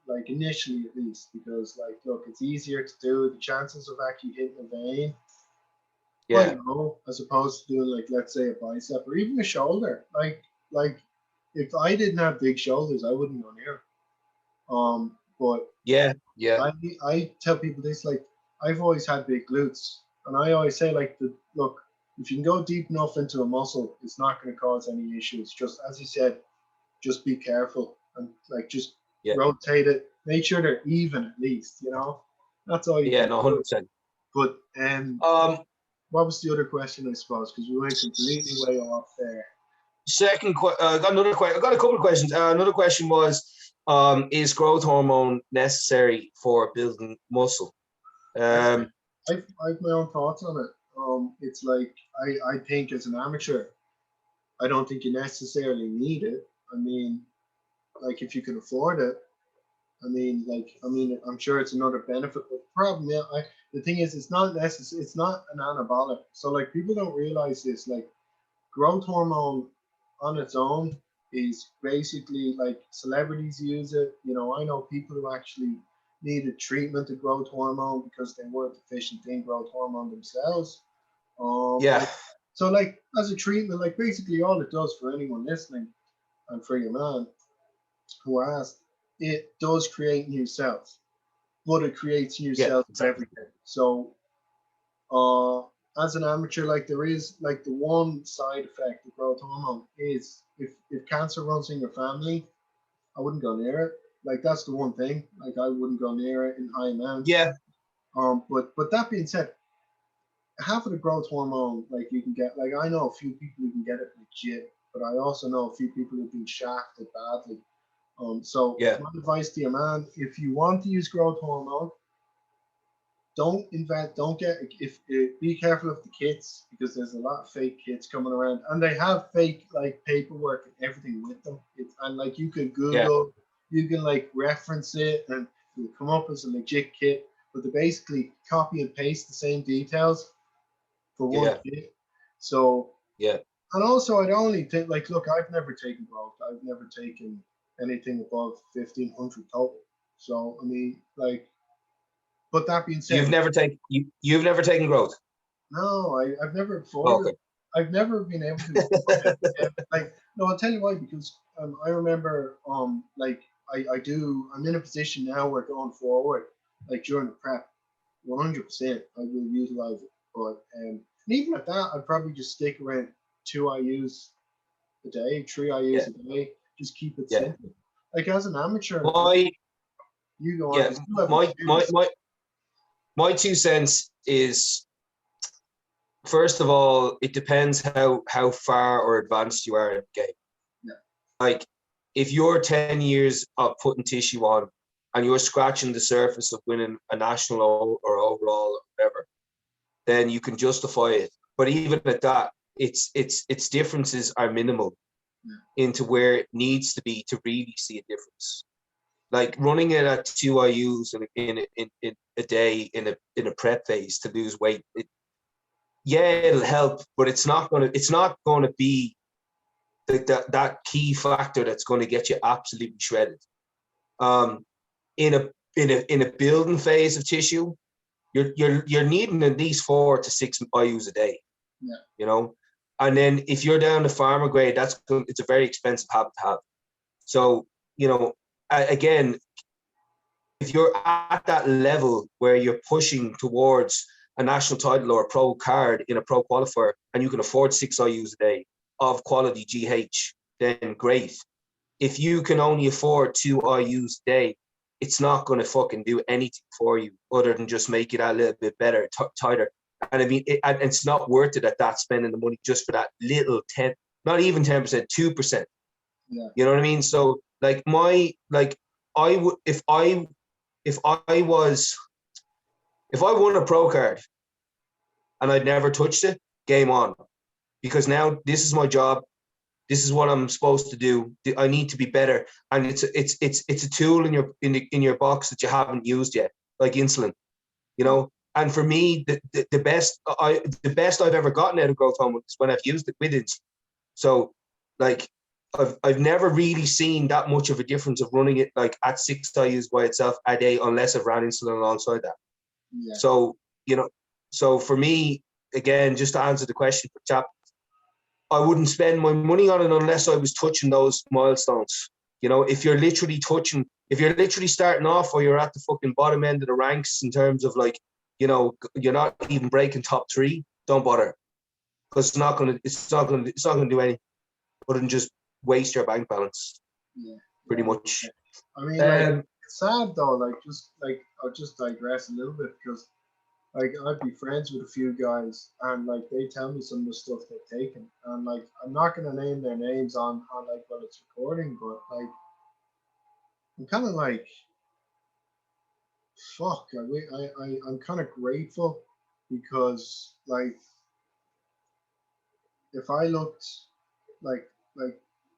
like initially at least, because like look, it's easier to do, the chances of actually hitting a vein quite low, as opposed to doing like, let's say, a bicep or even a shoulder. Like if I didn't have big shoulders, I wouldn't go near it. But I tell people this, like I've always had big glutes, and I always say like look, if you can go deep enough into a muscle, it's not going to cause any issues. Just as you said, just be careful and like just rotate it. Make sure they're even at least. You know, that's all you can do. 100%. But what was the other question? I suppose because we went completely way off there. I got another question. I got a couple of questions. Another question was, is growth hormone necessary for building muscle? I've my own thoughts on it. It's like I think as an amateur, I don't think you necessarily need it. I mean, like if you can afford it, I'm sure it's another benefit. But the problem, the thing is, it's not necessary. It's not an anabolic. So like people don't realize this. Like growth hormone on its own is basically like celebrities use it. You know, I know people who actually needed treatment of growth hormone because they were deficient in growth hormone themselves. So like as a treatment, like basically all it does for anyone listening and for your man who asked, it does create new cells, but it creates new cells of everything. So as an amateur, like there is like the one side effect of growth hormone is if cancer runs in your family, I wouldn't go near it. Like that's the one thing. Like I wouldn't go near it in high amounts. But that being said, half of the growth hormone, like you can get, like I know a few people who can get it legit, but I also know a few people who've been shafted badly. So my advice to you, man, if you want to use growth hormone, don't be careful of the kits, because there's a lot of fake kits coming around, and they have fake like paperwork and everything with them. And like you can Google, you can like reference it, and it'll come up as a legit kit, but they basically copy and paste the same details for one kit. So and also I'd only think like, look, I've never taken growth. I've never taken anything above 1,500 total. So I mean, like, but that being said, you've never taken growth. No, I've never before. Okay. I've never been able to. Like, no, I'll tell you why. Because I remember, like I'm in a position now where going forward, like during the prep, 100%, I will utilize it. But and even at that, I'd probably just stick around 2 IUs a day, 3 IUs a day. Just keep it simple. Like as an amateur, you go on. My 2 cents is, first of all, it depends how far or advanced you are in the game. Yeah. Like if you're 10 years of putting tissue on and you're scratching the surface of winning a national or overall or whatever, then you can justify it. But even at that, its differences are minimal into where it needs to be to really see a difference. Like running it at 2 IUs in a day in a prep phase to lose weight, it'll help, but it's not going to be that key factor that's going to get you absolutely shredded. In a building phase of tissue, you're needing at least 4 to 6 IUs a day. Yeah. You know, and then if you're down to farmer grade, it's a very expensive habit to have. So, you know, again, if you're at that level where you're pushing towards a national title or a pro card in a pro qualifier and you can afford 6 IUs a day of quality GH, then great. If you can only afford 2 IUs a day it's not going to fucking do anything for you other than just make it a little bit better, tighter. And I mean, and it's not worth it at that, spending the money just for that little 10, not even 10%, 2%. Yeah. You know what I mean? So like I would, if I won a pro card and I'd never touched it, game on. Because now this is my job. This is what I'm supposed to do. I need to be better. And it's a tool in your box that you haven't used yet, like insulin, you know. And for me, the best I've ever gotten out of growth hormone is when I've used it with insulin. So like I've never really seen that much of a difference of running it like at 6 IUs by itself a day, unless I've ran insulin alongside that. Yeah. So, you know, so for me, again, just to answer the question for chap, I wouldn't spend my money on it unless I was touching those milestones. You know, if you're literally starting off, or you're at the fucking bottom end of the ranks in terms of like, you know, you're not even breaking top 3, don't bother. Because it's not gonna do anything other than just waste your bank balance. Yeah. Pretty much. I mean, like, it's sad though, I'll just digress a little bit, because like I'd be friends with a few guys, and like they tell me some of the stuff they've taken, and like I'm not gonna name their names on like while it's recording, but like I'm kind of like, fuck, I'm kind of grateful, because like if I looked like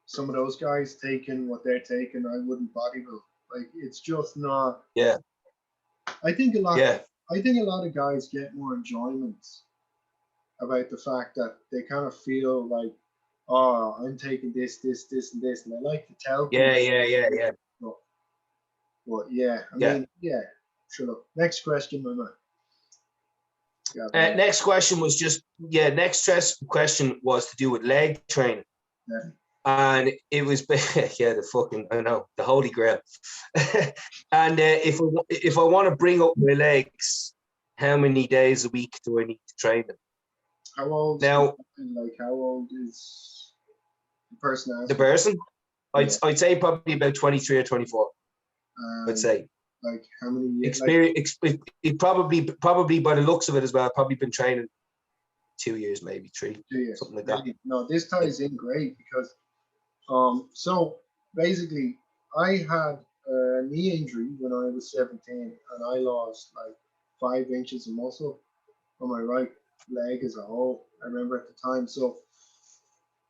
some of those guys taking what they're taking, I wouldn't bodybuild. Like it's just not. Yeah. I think a lot. Yeah. I think a lot of guys get more enjoyment about the fact that they kind of feel like, oh, I'm taking this, this, this, and this, and I like to tell people. Yeah. But yeah, I mean, yeah. Shut up. Next question, my man. Next question was question was to do with leg training. Yeah. And it was the holy grail. And if I want to bring up my legs, how many days a week do I need to train them? How old now? Like how old is the person? The person? I'd say probably about 23 or 24. I'd say. Like how many years? Experience. It probably by the looks of it as well. Probably been training 2 years, maybe 3, 2 years, something like that. No, this ties in great, because so basically I had a knee injury when I was 17, and I lost like 5 inches of muscle on my right leg as a whole. I remember at the time. So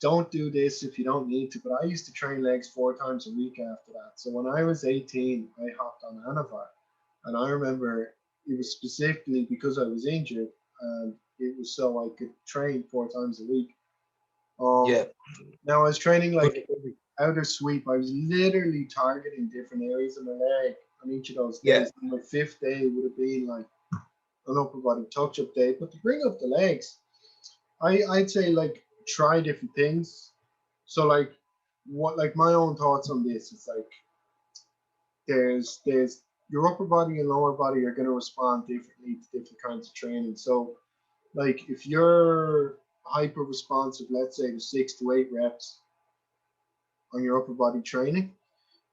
don't do this if you don't need to, but I used to train legs 4 times a week after that. So when I was 18, I hopped on Anavar, and I remember it was specifically because I was injured, and it was so I could train 4 times a week. Now I was training like outer sweep. I was literally targeting different areas of my leg on each of those days. And my 5th day would have been like an upper body touch-up day. But to bring up the legs, I'd say like try different things. So like my own thoughts on this is like there's your upper body and lower body are going to respond differently to different kinds of training. So like if you're hyper responsive, let's say to 6 to 8 reps on your upper body training,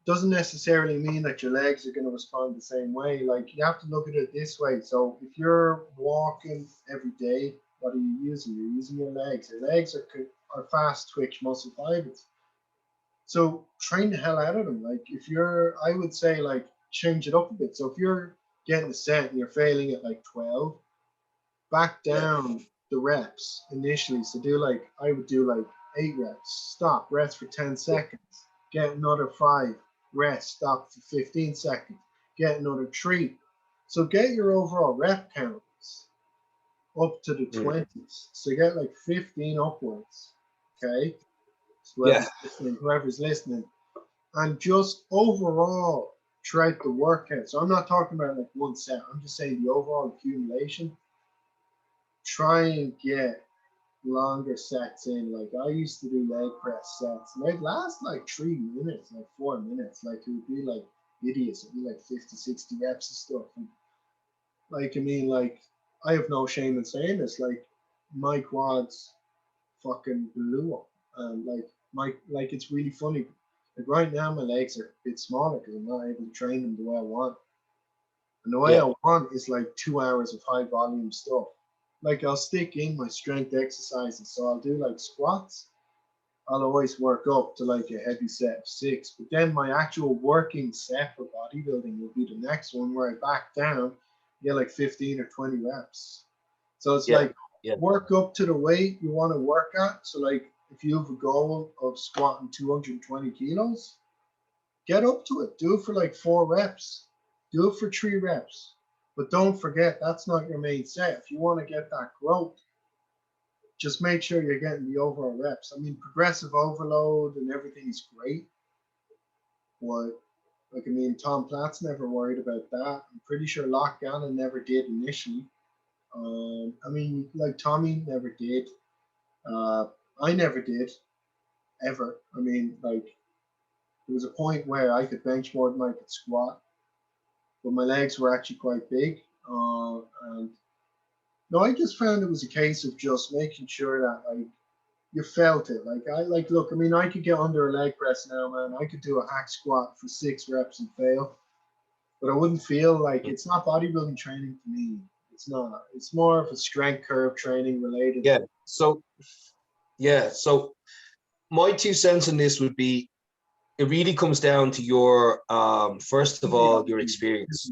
doesn't necessarily mean that your legs are going to respond the same way. Like you have to look at it this way. So if you're walking every day, what are you using? You're using your legs. Your legs are fast twitch muscle fibers. So train the hell out of them. Like I would say like change it up a bit. So if you're getting a set and you're failing at like 12, back down the reps initially. So I would do like 8 reps, stop, rest for 10 seconds, get another 5, rest, stop for 15 seconds, get another 3. So get your overall rep counts up to the 20s. So get like 15 upwards. Okay. So whoever's listening. And just overall throughout the workout. So I'm not talking about like one set. I'm just saying the overall accumulation. Try and get longer sets in. Like I used to do leg press sets, and they'd last like 3 minutes, like 4 minutes. Like it would be like idiots. It'd be like 50, 60 reps and stuff. And like, I mean, like I have no shame in saying this. Like my quads fucking blew up. And like it's really funny. Like right now, my legs are a bit smaller because I'm not able to train them the way I want. And the way Yeah. I want is like 2 hours of high volume stuff. Like I'll stick in my strength exercises. So I'll do like squats. I'll always work up to like a heavy set of 6. But then my actual working set for bodybuilding will be the next one where I back down, get like 15 or 20 reps. So it's Yeah. like Yeah. work up to the weight you want to work at. So like if you have a goal of squatting 220 kilos, get up to it. Do it for like 4 reps. Do it for 3 reps. But don't forget that's not your main set. If you want to get that growth, just make sure you're getting the overall reps. I mean, progressive overload and everything is great. But like I mean, Tom Platt's never worried about that. I'm pretty sure Lock Gannon never did initially. I mean, like Tommy never did. Uh, I never did ever. I mean, like there was a point where I could bench more than I could squat, but my legs were actually quite big. And no, I just found it was a case of just making sure that like you felt it. Like I like look, I mean, I could get under a leg press now, man. I could do a hack squat for 6 reps and fail, but I wouldn't feel like it's not bodybuilding training to me. It's not. It's more of a strength curve training related. Yeah. So yeah. So my 2 cents on this would be, it really comes down to your first of all, your experience.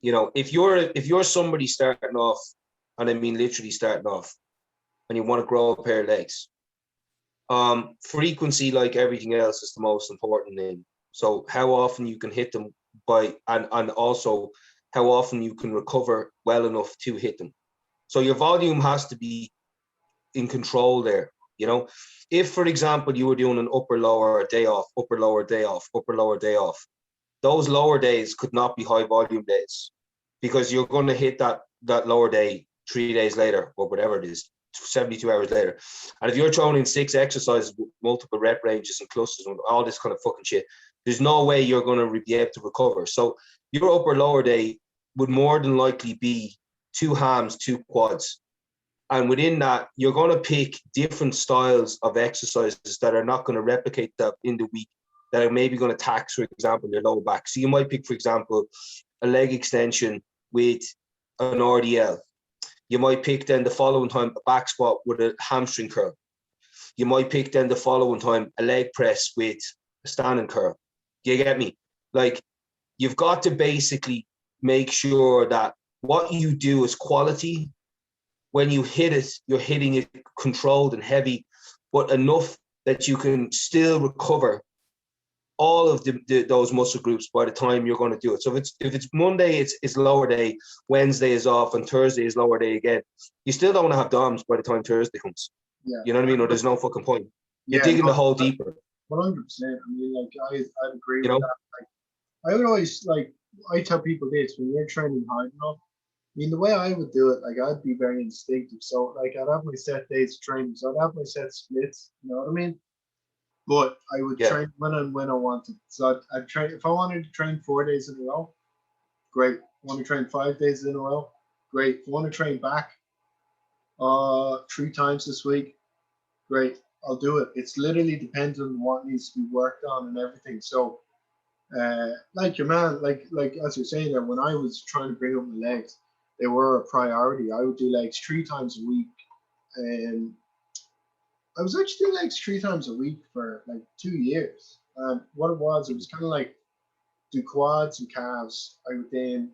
You know, if you're somebody starting off, and I mean literally starting off, and you want to grow a pair of legs, frequency, like everything else, is the most important thing. So how often you can hit them and also how often you can recover well enough to hit them. So your volume has to be in control there. You know, if for example you were doing an upper lower day off, upper lower day off, upper lower day off, those lower days could not be high volume days, because you're going to hit that lower day 3 days later or whatever it is, 72 hours later. And if you're throwing in 6 exercises with multiple rep ranges and clusters and all this kind of fucking shit, there's no way you're going to be able to recover. So your upper lower day would more than likely be 2 hams, 2 quads. And within that, you're going to pick different styles of exercises that are not going to replicate that in the week, that are maybe going to tax, for example, your lower back. So you might pick, for example, a leg extension with an RDL. You might pick then the following time a back squat with a hamstring curl. You might pick then the following time a leg press with a standing curl. You get me? Like, you've got to basically make sure that what you do is quality. When you hit it, you're hitting it controlled and heavy, but enough that you can still recover all of those muscle groups by the time you're going to do it. So if it's Monday, it's lower day, Wednesday is off, and Thursday is lower day again. You still don't want to have DOMs by the time Thursday comes. Yeah. You know what I mean? Or there's no fucking point. You're Yeah, digging no, the hole deeper. 100%. I mean, like I'd agree You with know? that. Like I would always like I tell people this when you're training hard enough. I mean, the way I would do it, like I'd be very instinctive. So like I'd have my set days of training. So I'd have my set splits. You know what I mean? But I would Yeah. train when I wanted. So I'd train if I wanted to train 4 days in a row. Great. Want to train 5 days in a row? Great. If I want to train back 3 times this week? Great. I'll do it. It's literally depends on what needs to be worked on and everything. So like your man, like as you're saying there, when I was trying to bring up my legs, they were a priority. I would do legs 3 times a week, and I was actually doing legs 3 times a week for like 2 years. And what it was kind of like do quads and calves. I would then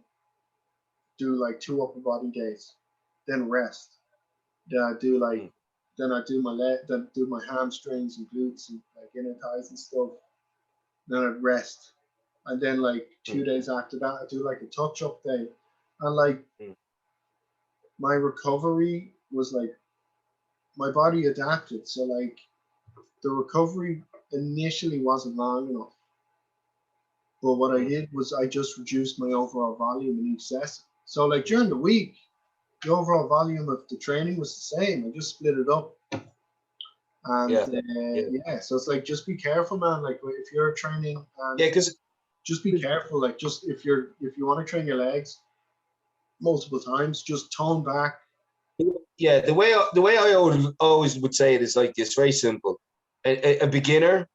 do like 2 upper body days, then rest. Then I do like then I do my leg, then do my hamstrings and glutes and like inner thighs and stuff. Then I'd rest, and then like 2 days after that, I do like a touch up day, and like my recovery was like my body adapted. So like the recovery initially wasn't long enough, but what I did was I just reduced my overall volume in each session. So like during the week, the overall volume of the training was the same. I just split it up. And yeah, so it's like just be careful, man. Like if you're training, and because just be careful. Like just if you want to train your legs multiple times, just tone back. Yeah, the way I always would say it is like this, very simple. A beginner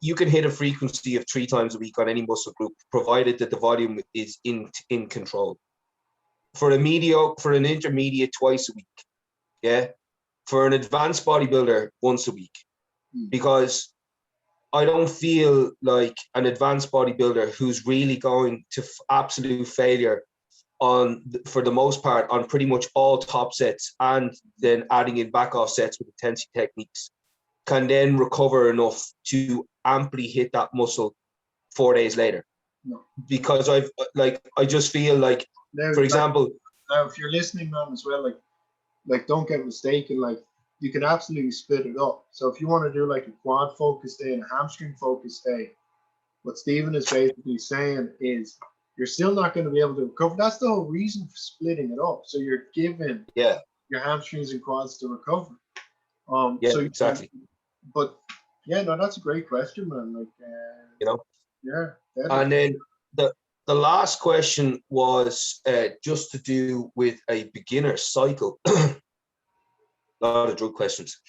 you can hit a frequency of 3 times a week on any muscle group, provided that the volume is in control. For an intermediate, twice a week. Yeah. For an advanced bodybuilder, once a week. Because I don't feel like an advanced bodybuilder who's really going to absolute failure for the most part, on pretty much all top sets, and then adding in back off sets with intensity techniques, can then recover enough to amply hit that muscle 4 days later. No. Because I just feel like, now, for example, now if you're listening, man, as well, like don't get mistaken, like you can absolutely split it up. So if you want to do like a quad focus day and a hamstring focus day, what Stephen is basically saying is you're still not going to be able to recover. That's the whole reason for splitting it up. So you're giving your hamstrings and quads to recover. So exactly. But yeah, no, that's a great question, man. Like, yeah. Definitely. And then the last question was just to do with a beginner cycle. A lot of drug questions.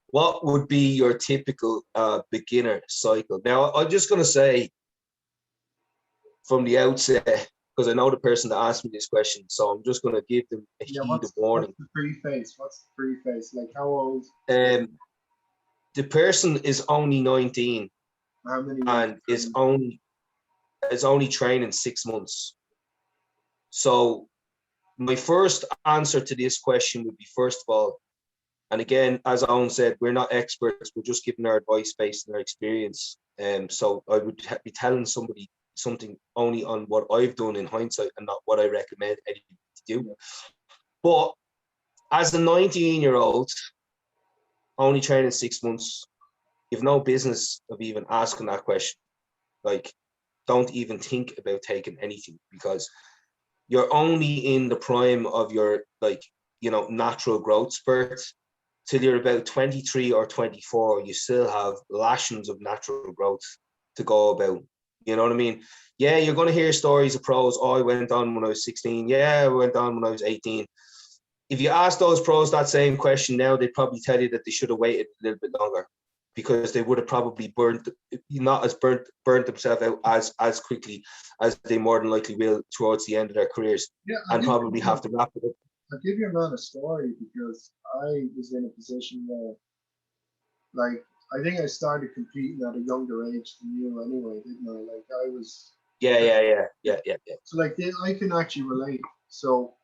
What would be your typical beginner cycle? Now, I'm just going to say from the outset, because I know the person that asked me this question, so I'm just going to give them a heed of warning. What's the preface? Like, how old? The person is only 19 and is only training 6 months. So my first answer to this question would be, first of all, and again, as Owen said, we're not experts, we're just giving our advice based on our experience. So I would be telling somebody something only on what I've done in hindsight and not what I recommend anybody to do. But as a 19-year-old, only training 6 months, you've no business of even asking that question. Like, don't even think about taking anything, because you're only in the prime of your, like, you know, natural growth spurt. Till you're about 23 or 24, you still have lashings of natural growth to go about. You know what I mean? Yeah, you're going to hear stories of pros. Oh, I went on when I was 16. Yeah, I went on when I was 18. If you ask those pros that same question now, they'd probably tell you that they should have waited a little bit longer, because they would have probably burnt themselves out as quickly as they more than likely will towards the end of their careers, and probably have to wrap it up. I'll give you a man a story, because I was in a position where, like, I think I started competing at a younger age than you anyway, didn't I? Like, I was... Yeah. So, like, I can actually relate. So,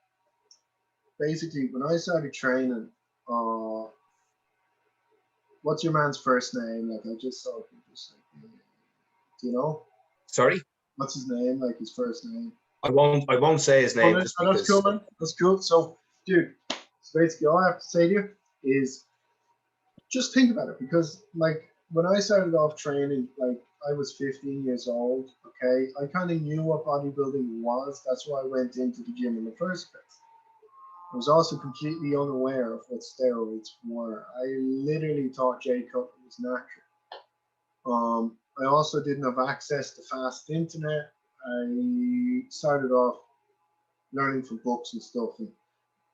basically, when I started training, what's your man's first name? Like, I just saw him, just like, do you know? Sorry? What's his name? Like, his first name? I won't say his name. That's cool, man. That's cool. So, dude, so basically all I have to say to you is just think about it, because, like, when I started off training, like, I was 15 years old, okay? I kind of knew what bodybuilding was. That's why I went into the gym in the first place. I was also completely unaware of what steroids were. I literally thought J Cup was natural. I also didn't have access to fast internet. I started off learning from books and stuff and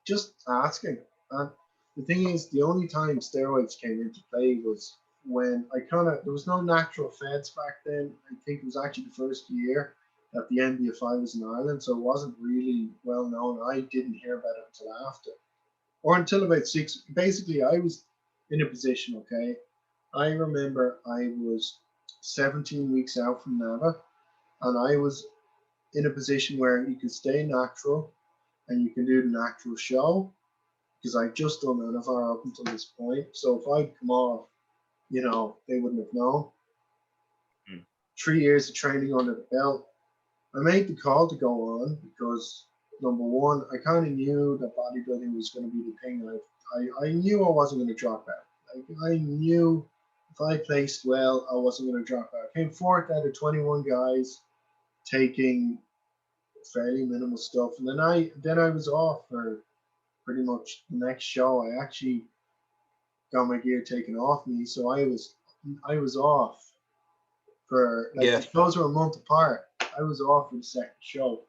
just asking. And the thing is, the only time steroids came into play was when there was no natural feds back then. I think it was actually the first year that the NBFI was in Ireland, so it wasn't really well known. I didn't hear about it until after, or until about 6. Basically, I was in a position, okay? I remember I was 17 weeks out from NAVA, and I was in a position where you can stay natural and you can do the natural show, because I'd just done NFR up until this point. So if I'd come off, you know, they wouldn't have known. 3 years of training under the belt. I made the call to go on because, number one, I kind of knew that bodybuilding was going to be the thing. I knew I wasn't going to drop out. Like, I knew if I placed well, I wasn't going to drop out. I came fourth out of 21 guys, taking fairly minimal stuff, and then I was off for pretty much the next show. I actually got my gear taken off me, so I was off for, like, the shows were a month apart. I was off for the second show,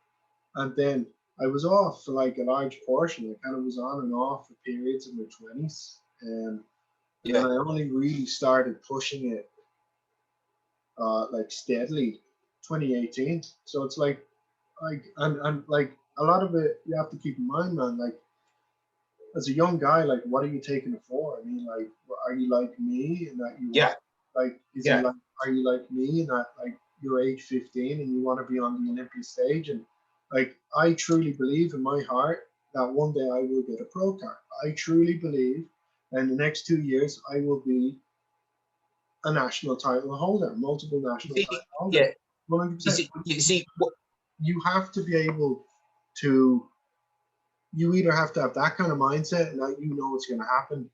and then I was off for like a large portion. I kind of was on and off for periods in my 20s, and And then I only really started pushing it like steadily 2018. So it's like and like a lot of it you have to keep in mind, man, like as a young guy, like what are you taking it for? I mean, like are you like me and that you want like are you like me and that like you're age 15 and you want to be on the Olympic stage? And like I truly believe in my heart that one day I will get a pro card. I truly believe in the next 2 years I will be a national title holder, multiple national title holders. Yeah. 100%. You see, you have to be able to, you either have to have that kind of mindset and that you know it's going to happen,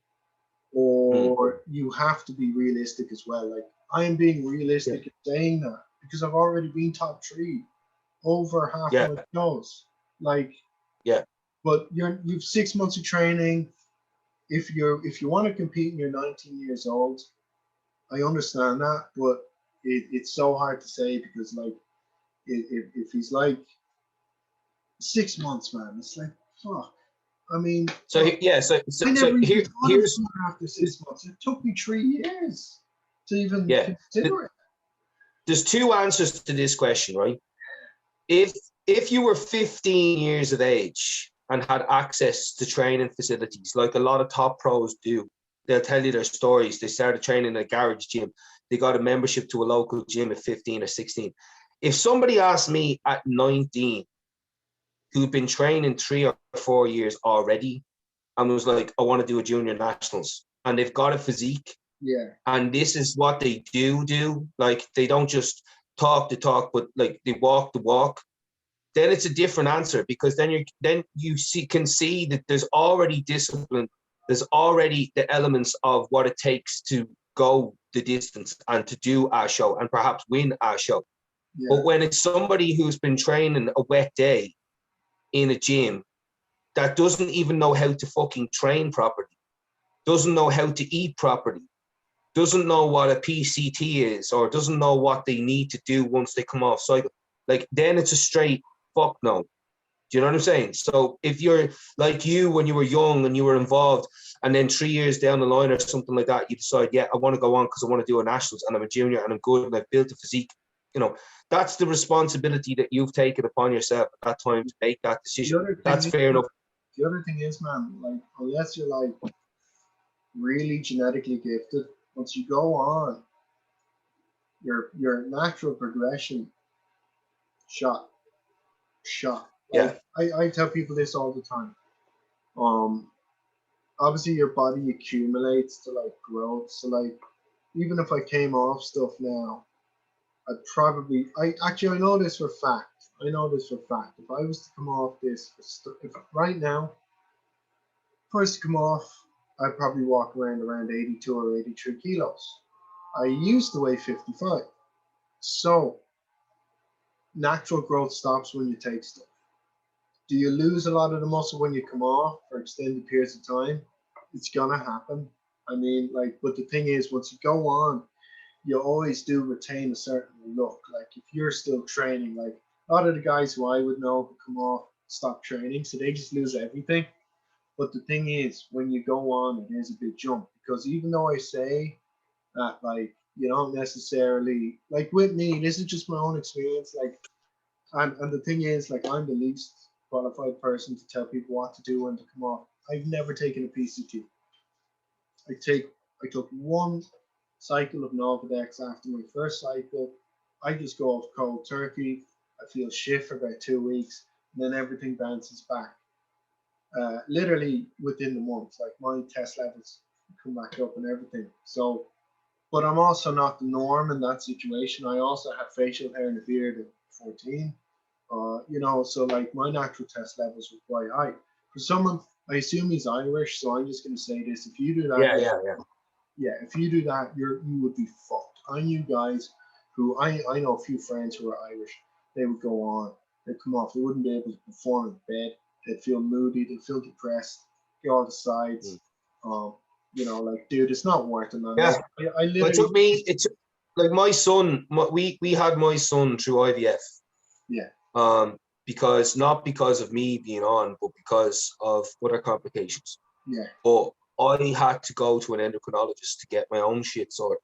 or you have to be realistic as well. Like I am being realistic in saying that because I've already been top 3 over half my shows. Like, but you've 6 months of training. If you want to compete and you're 19 years old, I understand that, but it's so hard to say because like if he's like 6 months, man, it's like fuck. I mean, so I never even thought of here's after 6 months. It took me 3 years to even consider it. There's 2 answers to this question, right? If you were 15 years of age and had access to training facilities, like a lot of top pros do, they'll tell you their stories. They started training in a garage gym. They got a membership to a local gym at 15 or 16. If somebody asked me at 19, who'd been training 3 or 4 years already, and was like, I want to do a junior nationals, and they've got a physique, and this is what they do, like they don't just talk the talk, but like they walk the walk, then it's a different answer, because then you can see that there's already discipline, there's already the elements of what it takes to go the distance and to do our show and perhaps win our show. But when it's somebody who's been training a wet day in a gym that doesn't even know how to fucking train properly, doesn't know how to eat properly, doesn't know what a PCT is, or doesn't know what they need to do once they come off cycle, like then it's a straight fuck no. Do you know what I'm saying? So if you're like you when you were young and you were involved, and then 3 years down the line or something like that, you decide, I want to go on because I want to do a nationals and I'm a junior and I'm good and I've built a physique, that's the responsibility that you've taken upon yourself at that time to make that decision. That's fair enough. The other thing is, man, like unless you're like really genetically gifted, once you go on, your natural progression shot. Like, I tell people this all the time. Obviously your body accumulates to like growth. So like even if I came off stuff now, I know this for fact. If I was to come off this, if right now, if I was to come off, I'd probably walk around 82 or 83 kilos. I used to weigh 55. So natural growth stops when you take stuff. Do you lose a lot of the muscle when you come off for extended periods of time? It's gonna happen. I mean, like, but the thing is, once you go on, you always do retain a certain look. Like if you're still training, like a lot of the guys who I would know who come off stop training, so they just lose everything. But the thing is, when you go on, it is a big jump, because even though I say that, like, you don't necessarily, like with me, this is just my own experience. Like, and the thing is, like, I'm the least qualified person to tell people what to do when to come off. I've never taken a PCT. I took one cycle of Novadex after my first cycle. I just go off cold turkey. I feel shit for about 2 weeks, and then everything bounces back. Literally within the month, like my test levels come back up and everything. So, but I'm also not the norm in that situation. I also have facial hair and a beard at 14. So like my natural test levels were quite high. For someone, I assume he's Irish, so I'm just going to say this: if you do that, if you do that, you would be fucked. I knew guys who I know a few friends who are Irish. They would go on, they'd come off, they wouldn't be able to perform in bed. They'd feel moody, they'd feel depressed, get all the sides. Like, dude, it's not worth it, man. Yeah, I literally. It took me. It's like my son. We had my son through IVF. Yeah. Because not because of me being on, but because of other complications. Yeah. But I had to go to an endocrinologist to get my own shit sorted.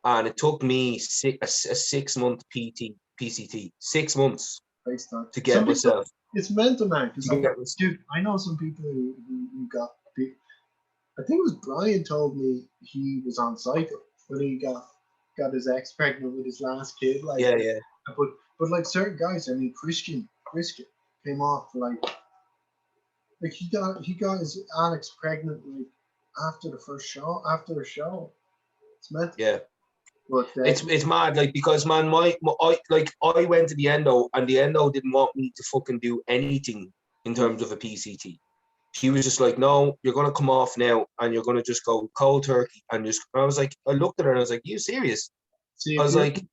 And it took me a 6-month PCT, 6 months to get Some people, myself. it's mental, man. Because To like, get myself. dude, I know some people who got. I think it was Brian told me he was on cycle when he got his ex pregnant with his last kid. Like, Yeah, yeah. But like certain guys, I mean, Christian came off like he got his Alex pregnant like after a show. It's meant. Yeah. But It's mad, like, because man, I went to the endo and the endo didn't want me to fucking do anything in terms of a PCT. She was just like, no, you're gonna come off now and you're gonna just go cold turkey and just. And I was like, I looked at her and I was like, you serious? see, I was like, if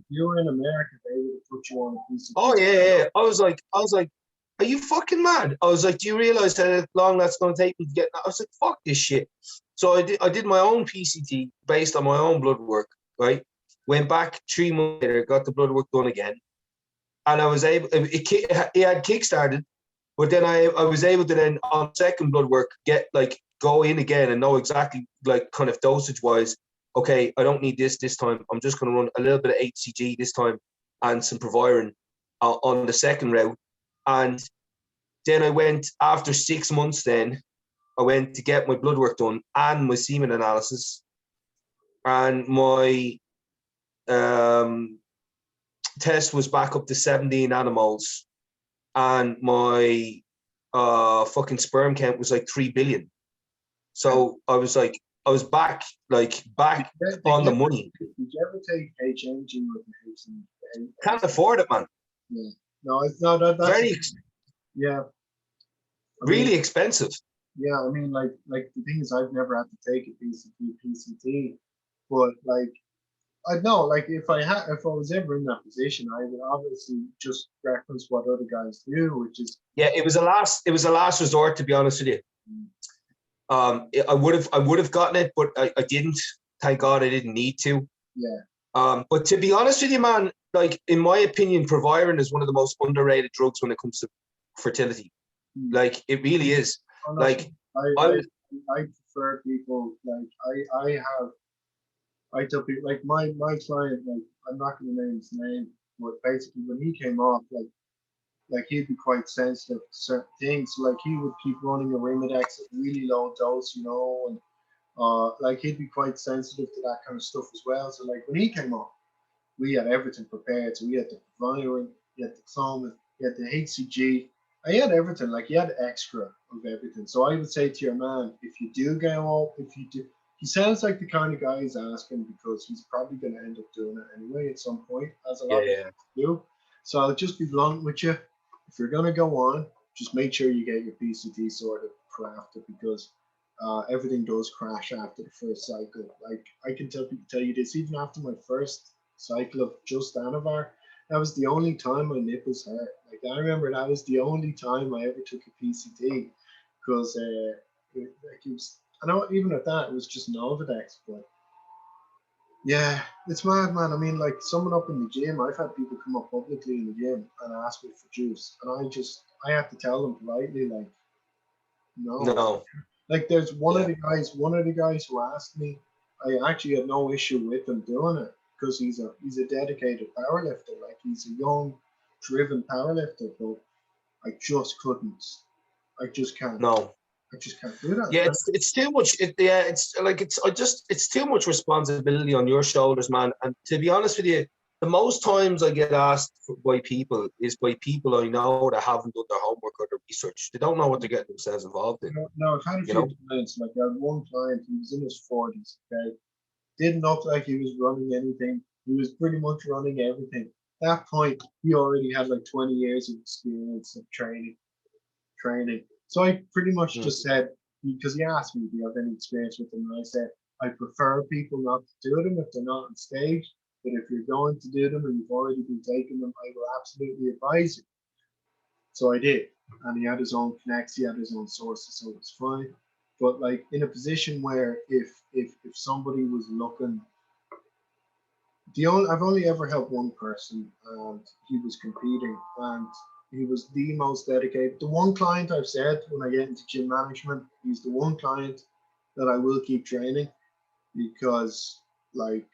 you were in America, they would have put you on a PCT. oh yeah. I was like, are you fucking mad? I was like, do you realize how long that's gonna take me to get? I was like, fuck this shit. So I did my own PCT based on my own blood work, right? Went back 3 months later, got the blood work done again, and I was able. It had kickstarted, but then I was able to then on second blood work go in again and know exactly like kind of dosage wise. Okay, I don't need this time. I'm just going to run a little bit of HCG this time and some Proviron on the second route. And then I went after 6 months. Then I went to get my blood work done and my semen analysis, and my test was back up to 17 nanomoles, and my fucking sperm count was like 3 billion. So I was like, I was back on the money. Did you ever take HMG with the Can't afford it, man. Yeah. No, it's not that's Very yeah. really expensive. Yeah, I mean, like the thing is, I've never had to take a PCT, but like I know, like if I was ever in that position, I would obviously just reference what other guys do, which is it was a last resort, to be honest with you. I would have gotten it, but I didn't. Thank God I didn't need to. Yeah. But to be honest with you, man, like in my opinion, Proviron is one of the most underrated drugs when it comes to fertility. Like it really is. Oh, no, like I prefer people like I tell people like my client, like I'm not going to name his name, but basically when he came off, like he'd be quite sensitive to certain things. So like he would keep running a Arimidex at really low dose, you know, and like he'd be quite sensitive to that kind of stuff as well. So like when he came off, we had everything prepared. So we had the Proviron, you had the Clomid, you had the HCG. I had everything. Like you had extra of everything. So I would say to your man, if you do go out, if you do, he sounds like the kind of guy he's asking because he's probably going to end up doing it anyway at some point, as a lot of people do. So I'll just be blunt with you. If you're going to go on, just make sure you get your PCT sorted for after, because everything does crash after the first cycle. Like I can tell you this, even after my first cycle of just Anavar, that was the only time my nipples hurt. Like I remember that was the only time I ever took a PCT, because it was. I know even at that it was just Novadex, but yeah, it's mad, man. I mean, like someone up in the gym, I've had people come up publicly in the gym and ask me for juice, and I have to tell them politely, like, no. Like there's one of the guys who asked me, I actually had no issue with him doing it because he's a dedicated powerlifter. Like he's a young, driven powerlifter, but I just couldn't. I just can't. No. I just can't do that. Yeah, it's too much. It's too much responsibility on your shoulders, man. And to be honest with you, the most times I get asked by people is by people I know that haven't done their homework or their research. They don't know what they're getting themselves involved in. No, I've had a few clients. Like I had one client, he was in his 40s. Okay, didn't look like he was running anything. He was pretty much running everything. At that point, he already had like 20 years of experience of training. So I pretty much just said, because he asked me, do you have any experience with them? And I said, I prefer people not to do them if they're not on stage. But if you're going to do them and you've already been taking them, I will absolutely advise you. So I did. And he had his own connects, he had his own sources, so it was fine. But like in a position where if somebody was looking, I've only ever helped one person, and he was competing, and he was the most dedicated. The one client I've said when I get into gym management, he's the one client that I will keep training because, like,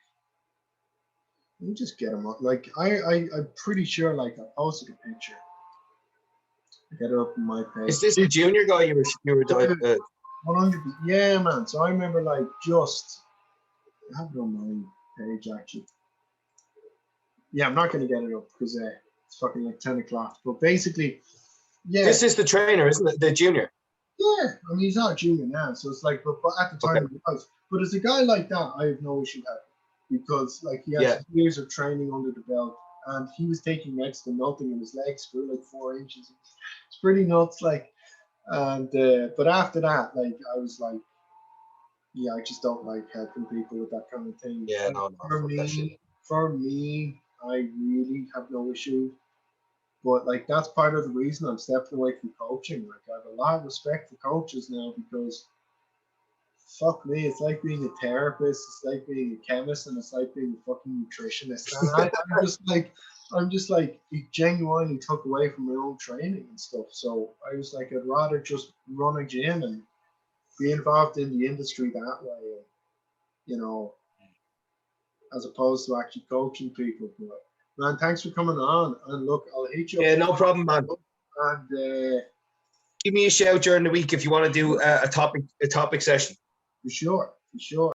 let me just get him up. Like, I'm pretty sure, like, I posted a picture. Get it up on my page. Is this the junior guy you were 100. Yeah, man. So I remember, like, just I have it on my page actually. Yeah, I'm not gonna get it up because it's fucking like 10 o'clock. But basically, yeah. This is the trainer, isn't it? The junior. Yeah, I mean he's not a junior now, so it's like, but at the time he was. But as a guy like that, I have no issue having because like he has years of training under the belt, and he was taking next to nothing, and his legs grew like 4 inches. It's pretty nuts, like. And but after that, like I was like, yeah, I just don't like helping people with that kind of thing. Yeah, like, no, for me, I really have no issue. But like that's part of the reason I'm stepping away from coaching. Like I have a lot of respect for coaches now because fuck me, it's like being a therapist, it's like being a chemist, and it's like being a fucking nutritionist. And I'm just like it genuinely took away from my own training and stuff. So I was like, I'd rather just run a gym and be involved in the industry that way, you know, as opposed to actually coaching people. But man, thanks for coming on. And look, I'll hit you up. Yeah, no problem, man. And give me a shout during the week if you want to do a topic session. For sure, for sure.